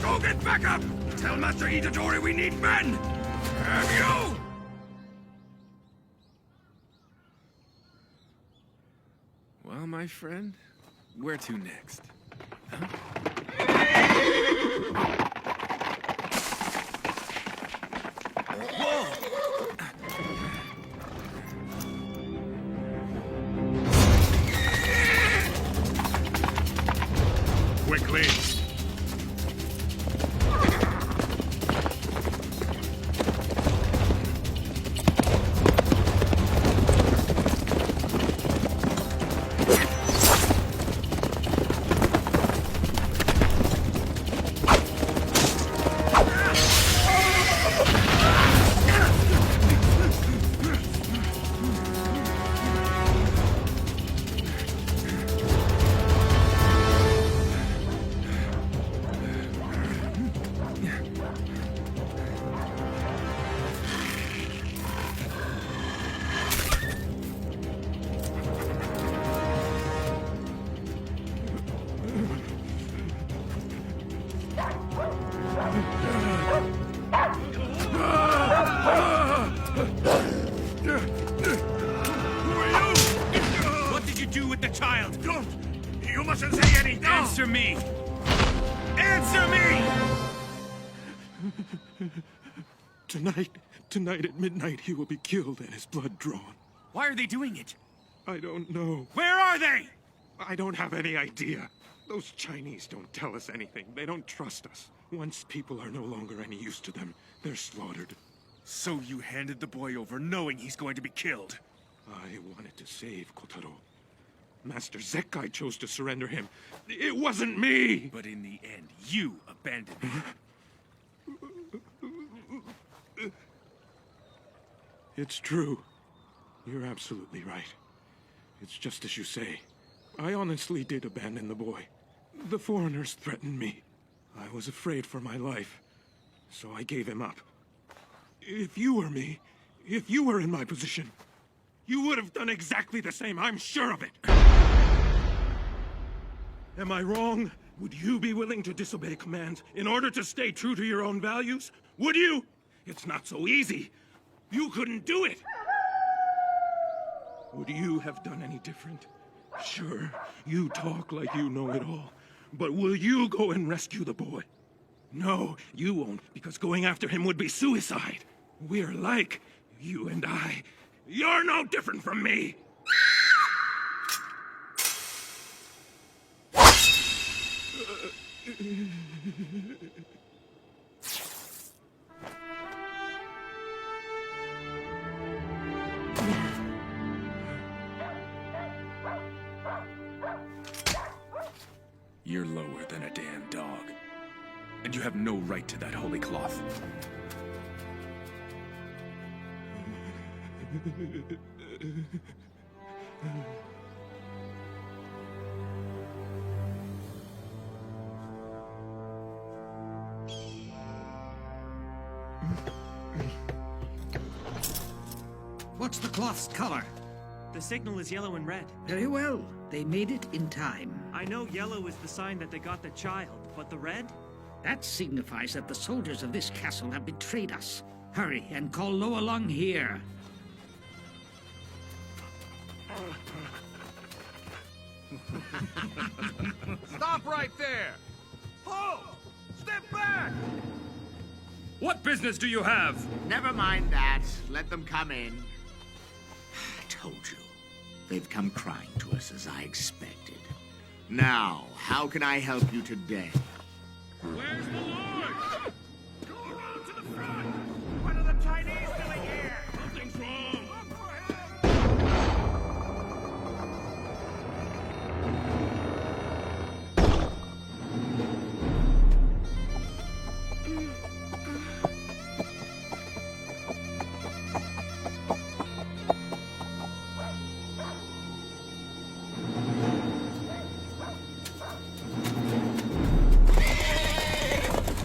Go get back up! Tell Master Itadori we need men! Have you? Well, my friend, where to next? Huh? Quickly! What did you do with the child? Don't! You mustn't say anything! Answer me! Answer me! Tonight at midnight, he will be killed and his blood drawn. Why are they doing it? I don't know. Where are they? I don't have any idea. Those Chinese don't tell us anything. They don't trust us. Once people are no longer any use to them, they're slaughtered. So you handed the boy over knowing he's going to be killed? I wanted to save Kotaro. Master Zekai chose to surrender him. It wasn't me! But in the end, you abandoned him. It's true. You're absolutely right. It's just as you say. I honestly did abandon the boy. The foreigners threatened me. I was afraid for my life, so I gave him up. If you were me, if you were in my position, you would have done exactly the same, I'm sure of it. Am I wrong? Would you be willing to disobey commands in order to stay true to your own values? Would you? It's not so easy. You couldn't do it. Would you have done any different? Sure, you talk like you know it all. But will you go and rescue the boy? No, you won't, because going after him would be suicide. We're like, you and I. You're no different from me! You're lower than a damn dog. And you have no right to that holy cloth. What's the cloth's color? The signal is yellow and red. Very well. They made it in time. I know yellow is the sign that they got the child, but the red? That signifies that the soldiers of this castle have betrayed us. Hurry and call Lo along here. Stop right there! Ho! Step back! What business do you have? Never mind that. Let them come in. I told you. They've come crying to us as I expected. Now, how can I help you today? Where's the Lord? Go around to the front! What are the Chinese doing here? Something's wrong! Look for him!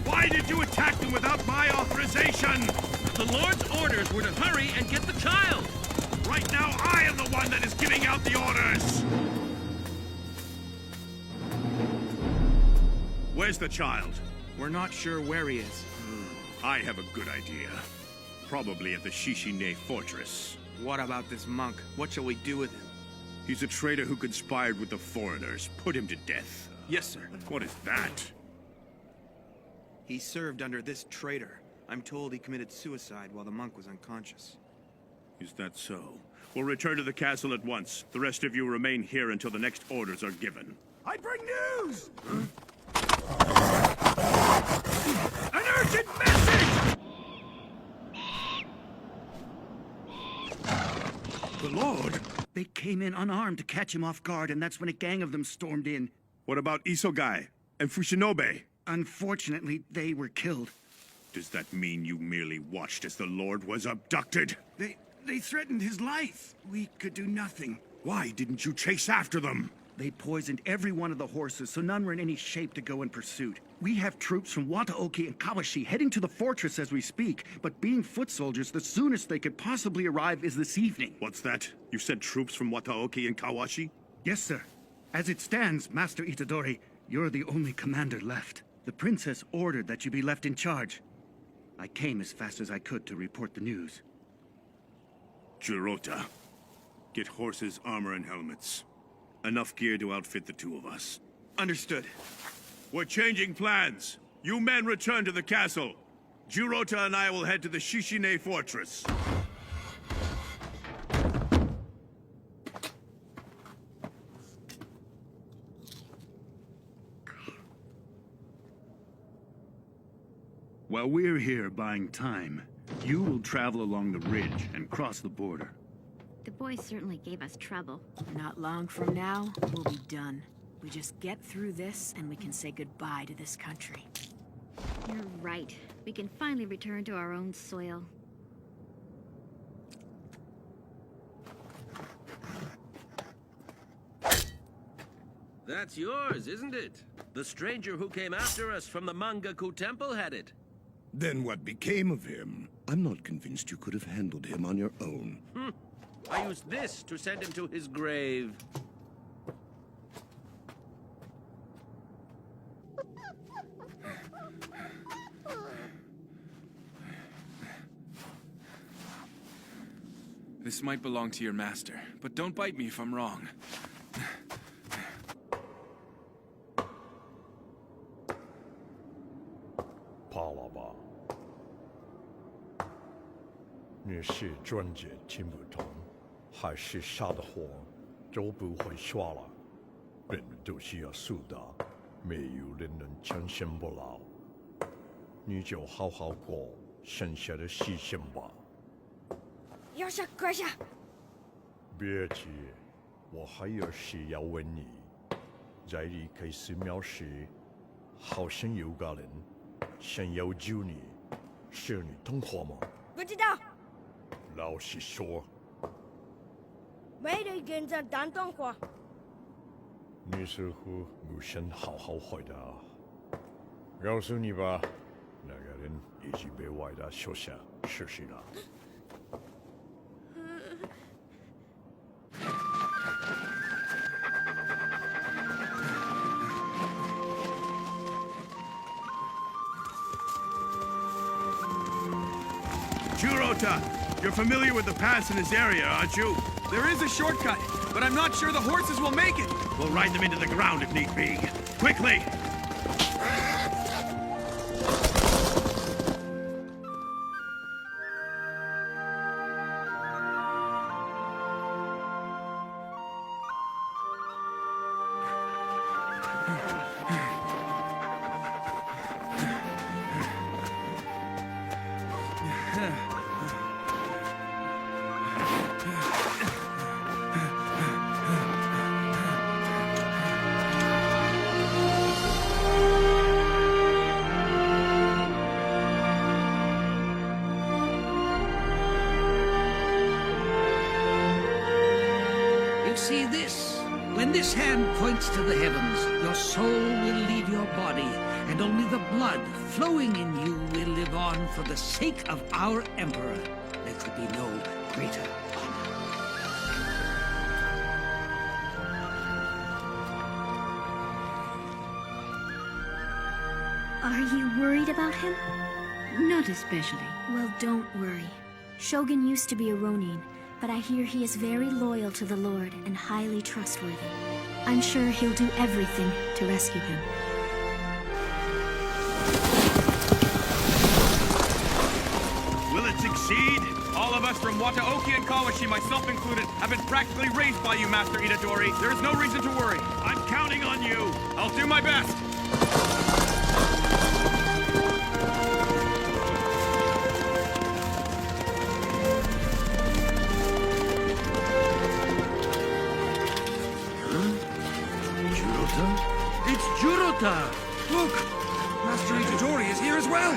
Why did you attack them without my authorization? The Lord's orders were to hurry and get the child. Right now, I am the one that is giving out the orders! Where's the child? We're not sure where he is. I have a good idea. Probably at the Shishine fortress. What about this monk? What shall we do with him? He's a traitor who conspired with the foreigners. Put him to death. Yes, sir. What is that? He served under this traitor. I'm told he committed suicide while the monk was unconscious. Is that so? We'll return to the castle at once. The rest of you remain here until the next orders are given. I bring news! An urgent message! The Lord! They came in unarmed to catch him off guard, and that's when a gang of them stormed in. What about Isogai and Fushinobe? Unfortunately, they were killed. Does that mean you merely watched as the Lord was abducted? They threatened his life. We could do nothing. Why didn't you chase after them? They poisoned every one of the horses, so none were in any shape to go in pursuit. We have troops from Wataoki and Kawashi heading to the fortress as we speak, but being foot soldiers, the soonest they could possibly arrive is this evening. What's that? You sent troops from Wataoki and Kawashi? Yes, sir. As it stands, Master Itadori, you're the only commander left. The princess ordered that you be left in charge. I came as fast as I could to report the news. Jirota, get horses, armor, and helmets. Enough gear to outfit the two of us. Understood. We're changing plans. You men return to the castle. Jirota and I will head to the Shishine fortress. While we're here buying time, you will travel along the ridge and cross the border. The boys certainly gave us trouble. Not long from now, we'll be done. We just get through this, and we can say goodbye to this country. You're right. We can finally return to our own soil. That's yours, isn't it? The stranger who came after us from the Mangaku Temple had it. Then what became of him? I'm not convinced you could have handled him on your own. I used this to send him to his grave. This might belong to your master, but don't bite me if I'm wrong.怕了吧？你是专辑听不懂，还是杀的活就不会说了？人都是要死的，没有人能长生不老。你就好好过剩下的时间吧。要下，快下！别急，我还有事要问你。在离开寺庙时，好像有个人想要救你，是你同伙吗？不知道。老实说。没人跟着当同伙。你似乎不想好好回答。告诉你吧，那个人已经被外大手下实施了。Jirota, you're familiar with the pass in this area, aren't you? There is a shortcut, but I'm not sure the horses will make it. We'll ride them into the ground if need be. Quickly! See this? When this hand points to the heavens, your soul will leave your body, and only the blood flowing in you will live on for the sake of our Emperor. There could be no greater honor. Are you worried about him? Not especially. Well, don't worry. Shogun used to be a Ronin, but I hear he is very loyal to the Lord and highly trustworthy. I'm sure he'll do everything to rescue him. Will it succeed? All of us from Wataoki and Kawashi, myself included, have been practically raised by you, Master Itadori. There is no reason to worry. I'm counting on you. I'll do my best. It's Jirota! Look! Master Itadori is here as well!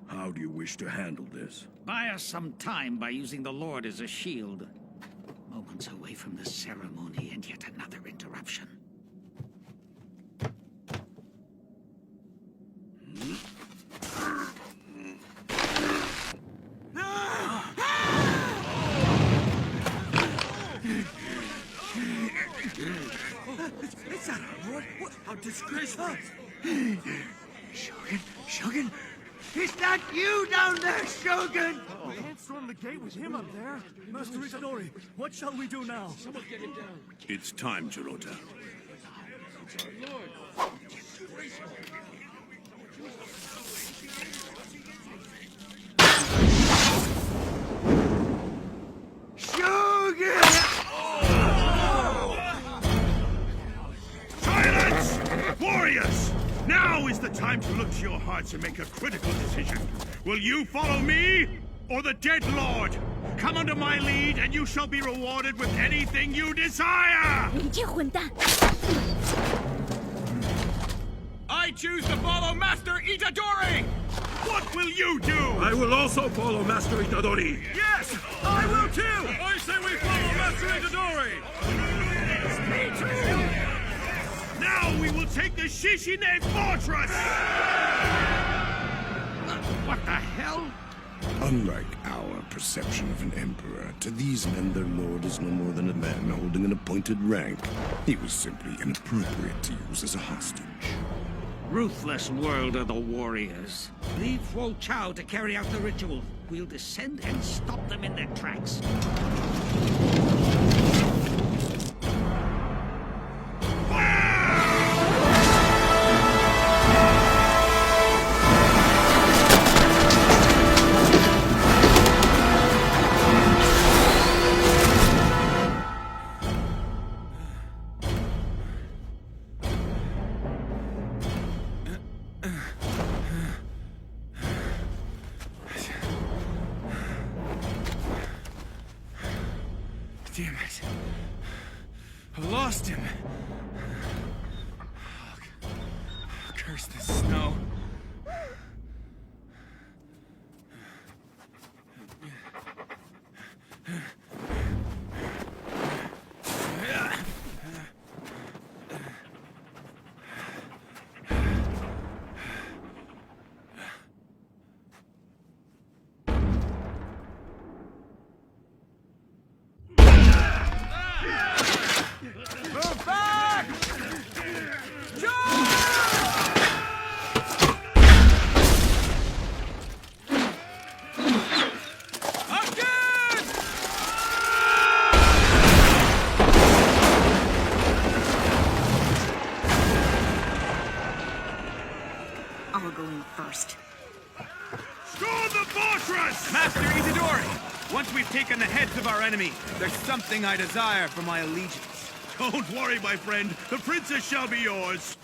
How do you wish to handle this? Buy us some time by using the Lord as a shield. Moments away from the ceremony and yet another interruption. It's not our lord. How disgraceful. Shogun? Is that you down there, Shogun? We can't storm the gate with him up there. Master Itadori, what shall we do now? Someone get him down. It's time, Jirota. Shogun! Silence! Warriors! Now is the time to look to your hearts and make a critical decision. Will you follow me or the dead lord? Come under my lead and you shall be rewarded with anything you desire! 你这混蛋！ I choose to follow Master Itadori! What will you do? I will also follow Master Itadori. Yes! I will too! I say we follow Master Itadori! Me too! Now we will take the Shishine Fortress! What the hell? Unlike our perception of an emperor, to these men their lord is no more than a man holding an appointed rank. He was simply inappropriate to use as a hostage. Ruthless world of the warriors. Leave Wu Chao to carry out the ritual. We'll descend and stop them in their tracks. Damn it. I lost him. Oh, curse the snow. Move back! I'll go in first. Storm the fortress! Master Itadori! Once we've taken the heads of our enemy, there's something I desire for my allegiance. Don't worry, my friend. The princess shall be yours.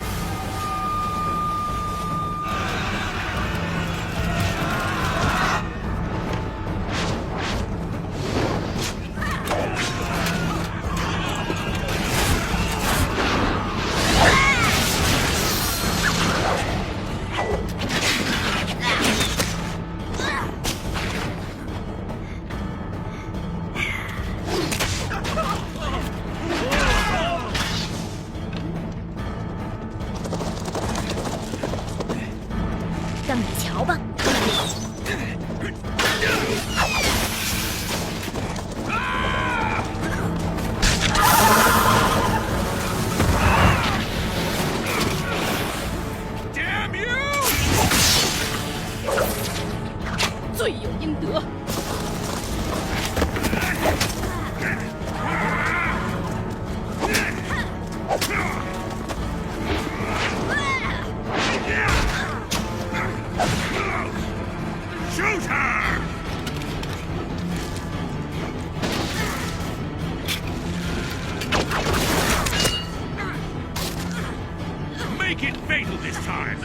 Make it fatal this time!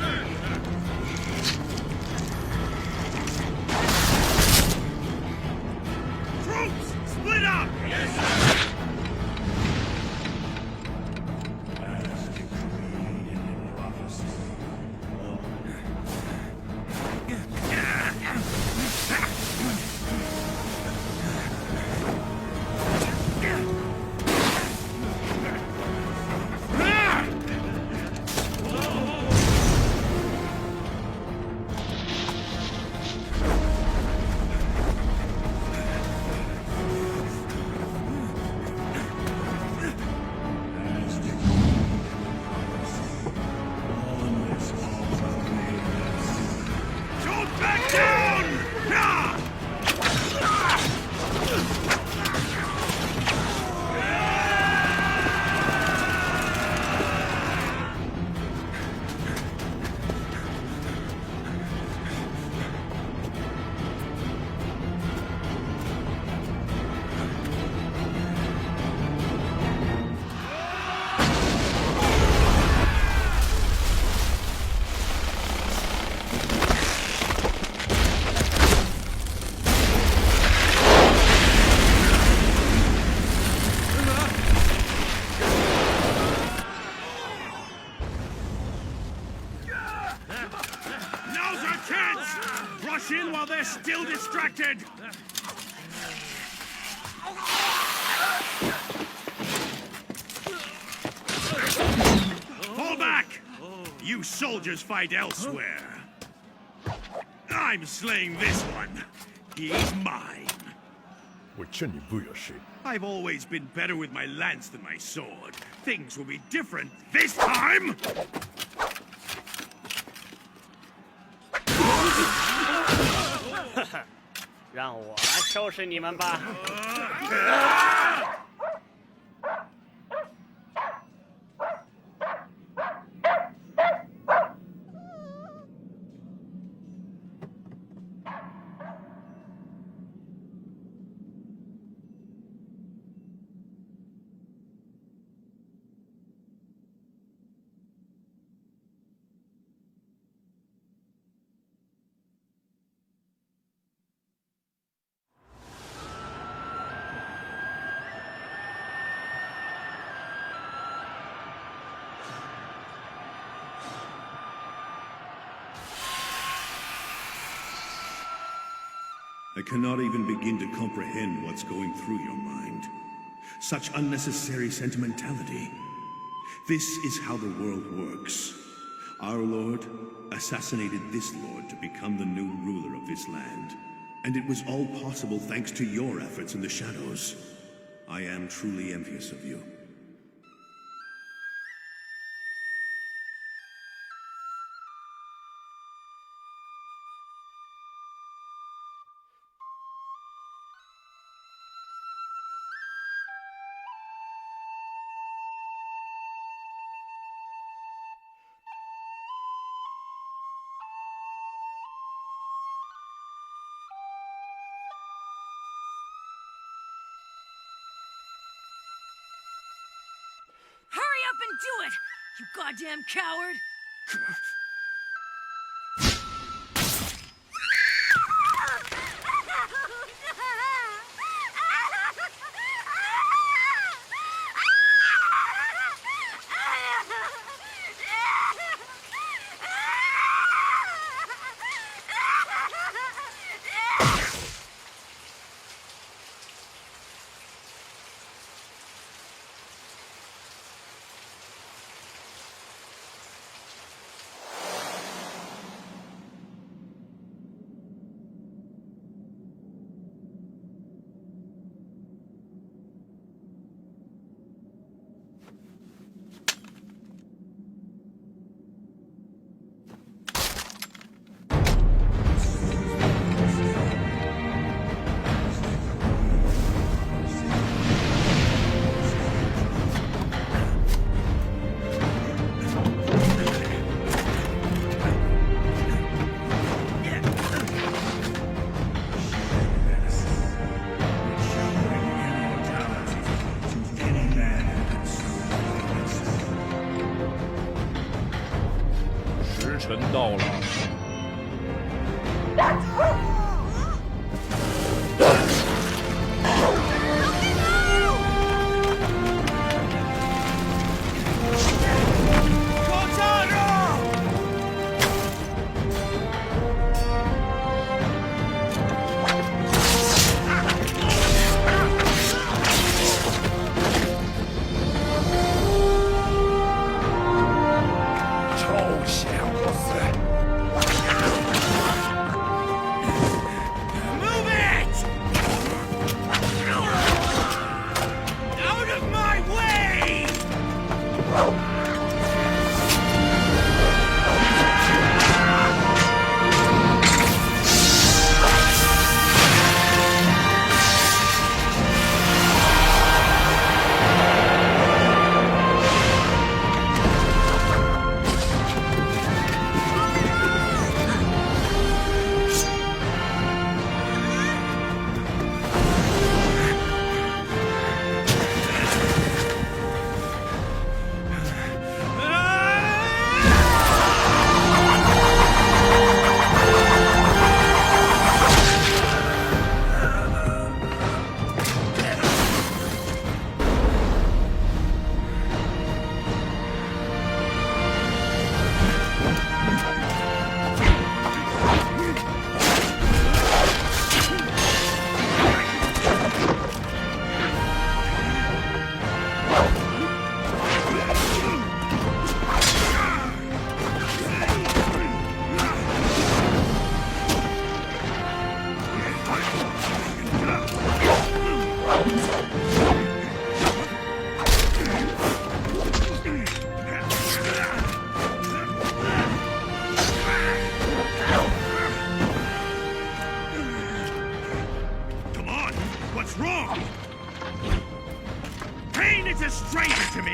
Troops, split up! while they're still distracted! Fall back! You soldiers fight elsewhere. I'm slaying this one. He's mine. 我劝你不要睡。 I've always been better with my lance than my sword. Things will be different this time! 让我来收拾你们吧。I cannot even begin to comprehend what's going through your mind. Such unnecessary sentimentality. This is how the world works. Our Lord assassinated this Lord to become the new ruler of this land. And it was all possible thanks to your efforts in the shadows. I am truly envious of you. Hurry up and do it, you goddamn coward!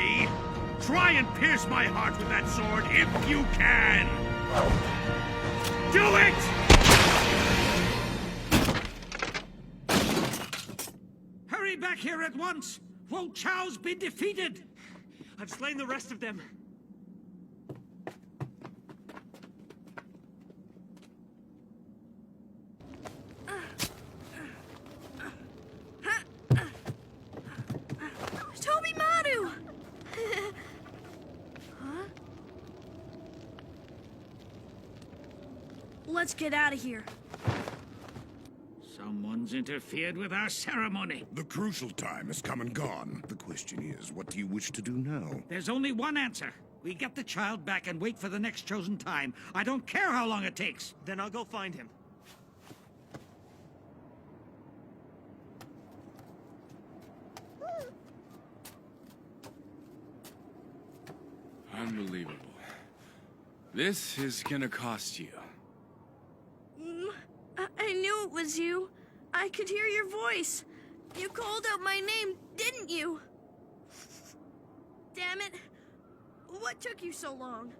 me? Try and pierce my heart with that sword if you can! Do it! Hurry back here at once! Won't Chao's be defeated? I've slain the rest of them. Toby Madu! Huh? Let's get out of here. Someone's interfered with our ceremony. The crucial time has come and gone. The question is, what do you wish to do now? There's only one answer. We get the child back and wait for the next chosen time. I don't care how long it takes. Then I'll go find him. Unbelievable. This is gonna cost you. I knew it was you. I could hear your voice. You called out my name, didn't you? Damn it. What took you so long?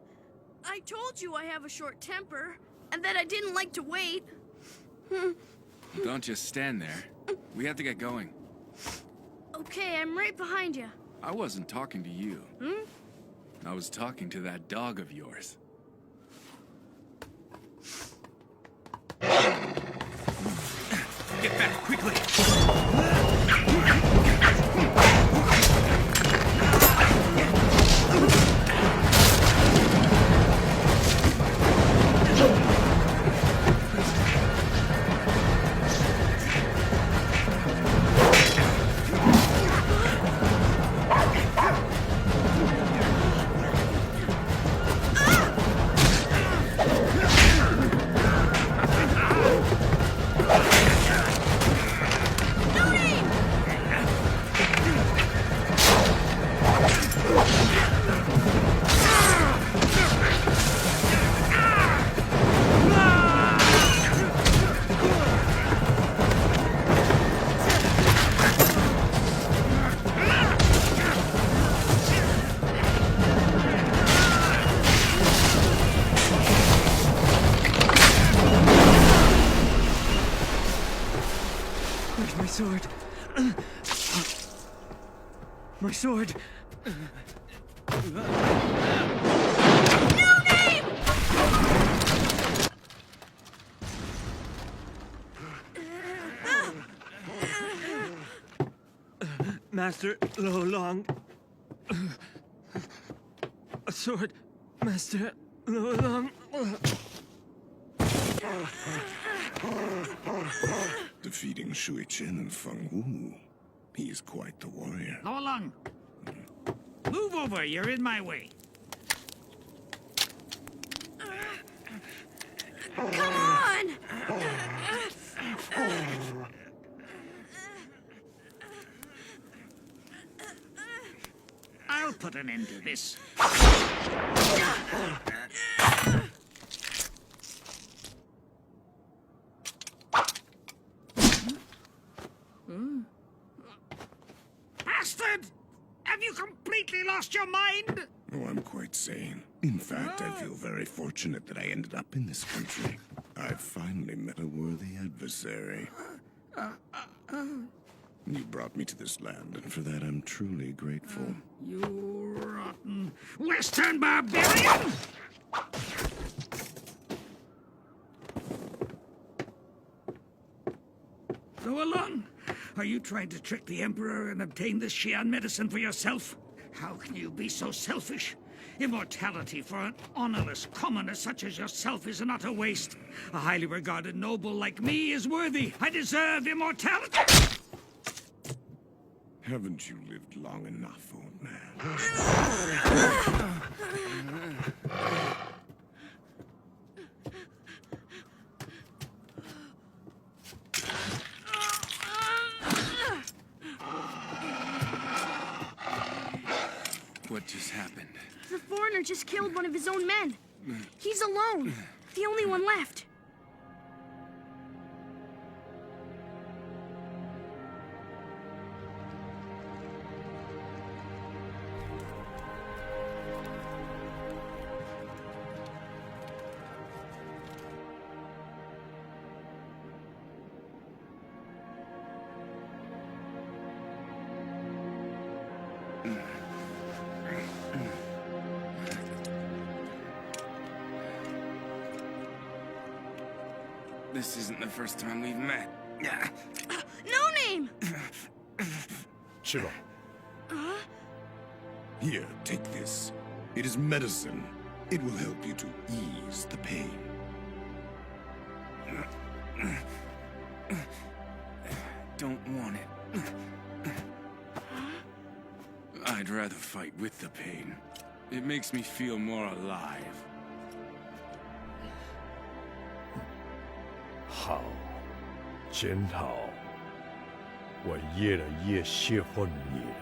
I told you I have a short temper, and that I didn't like to wait. Don't just stand there. We have to get going. Okay, I'm right behind you. I wasn't talking to you. Hmm? I was talking to that dog of yours. Get back, quickly! Where's my sword? My sword! Master Lo Long. A sword, Master Lo Long. Defeating Shui Chen and Feng Wu. He is quite the warrior. Go along. Move over, you're in my way. Come on! I'll put an end to this. Bastard! Have you completely lost your mind? Oh, I'm quite sane. In fact, I feel very fortunate that I ended up in this country. I've finally met a worthy adversary. You brought me to this land, and for that I'm truly grateful. You rotten Western barbarian! Go along. Are you trying to trick the Emperor and obtain this Xi'an medicine for yourself? How can you be so selfish? Immortality for an honorless commoner such as yourself is an utter waste. A highly regarded noble like me is worthy. I deserve immortality! Haven't you lived long enough, old man? What just happened? The foreigner just killed one of his own men. He's alone. The only one left. This isn't the first time we've met. No name! 去吧。 Here, take this. It is medicine. It will help you to ease the pain. Don't want it. I'd rather fight with the pain. It makes me feel more alive. 好，检讨，我越来越喜欢你了。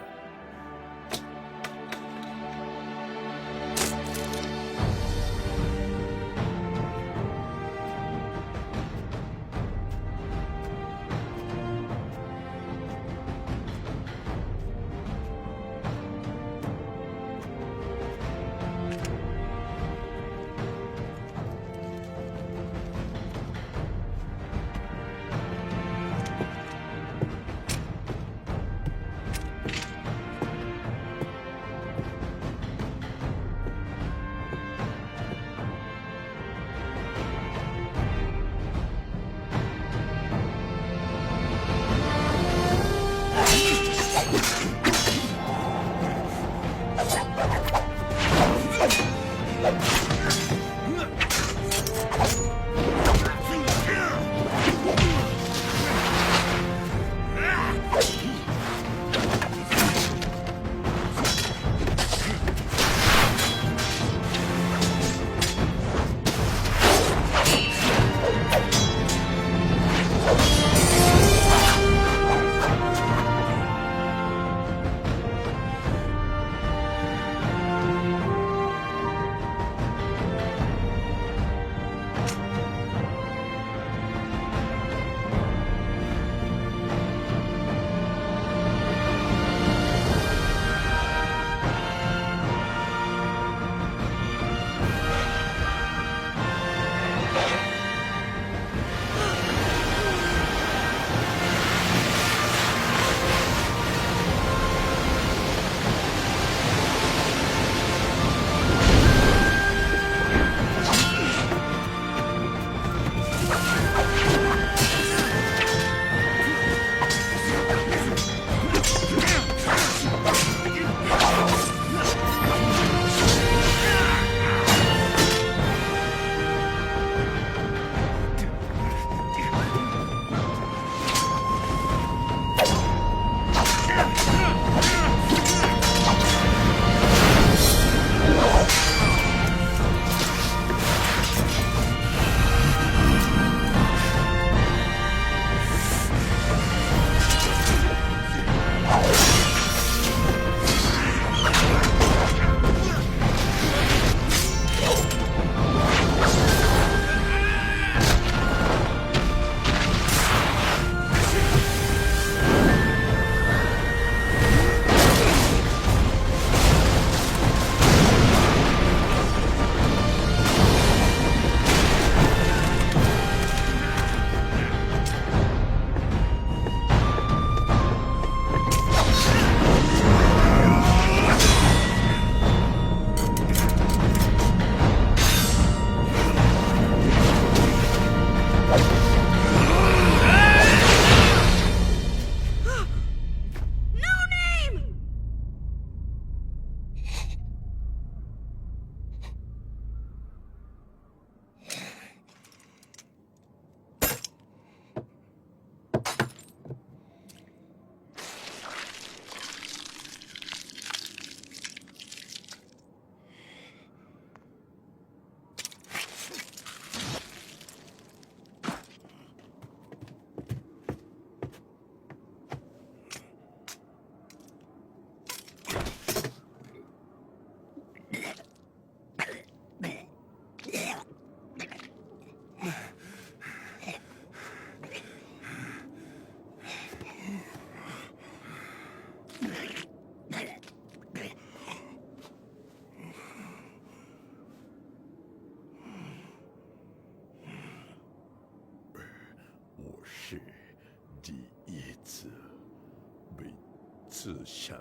自相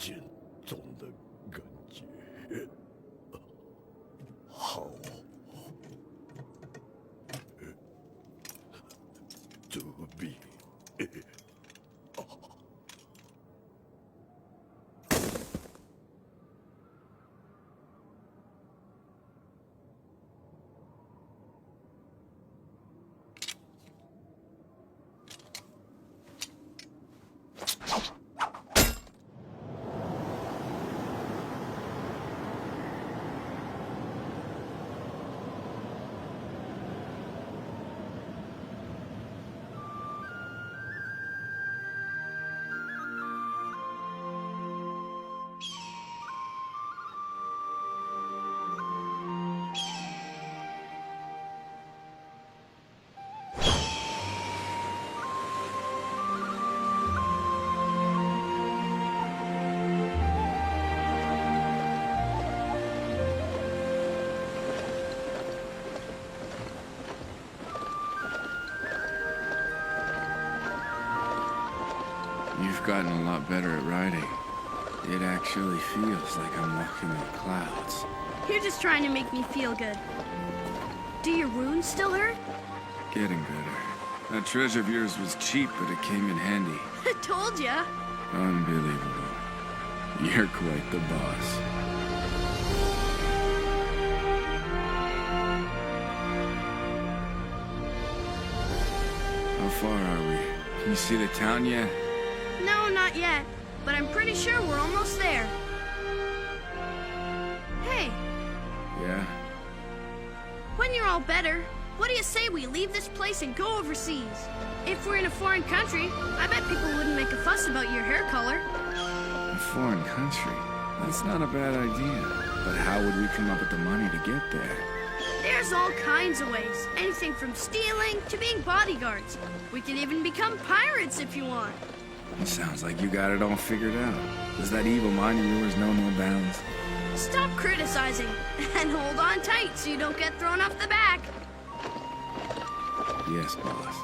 眼中的感觉。好。I've gotten a lot better at riding. It actually feels like I'm walking on clouds. You're just trying to make me feel good. Do your wounds still hurt? Getting better. That treasure of yours was cheap, but it came in handy. I told ya. Unbelievable. You're quite the boss. How far are we? Can you see the town yet? No, not yet. But I'm pretty sure we're almost there. Hey, Yeah? when you're all better, what do you say we leave this place and go overseas? If we're in a foreign country, I bet people wouldn't make a fuss about your hair color. A foreign country? That's not a bad idea. But how would we come up with the money to get there? There's all kinds of ways. Anything from stealing to being bodyguards. We could even become pirates if you want. It sounds like you got it all figured out. Does that evil mind of yours know no bounds? Stop criticizing and hold on tight so you don't get thrown off the back. Yes, boss.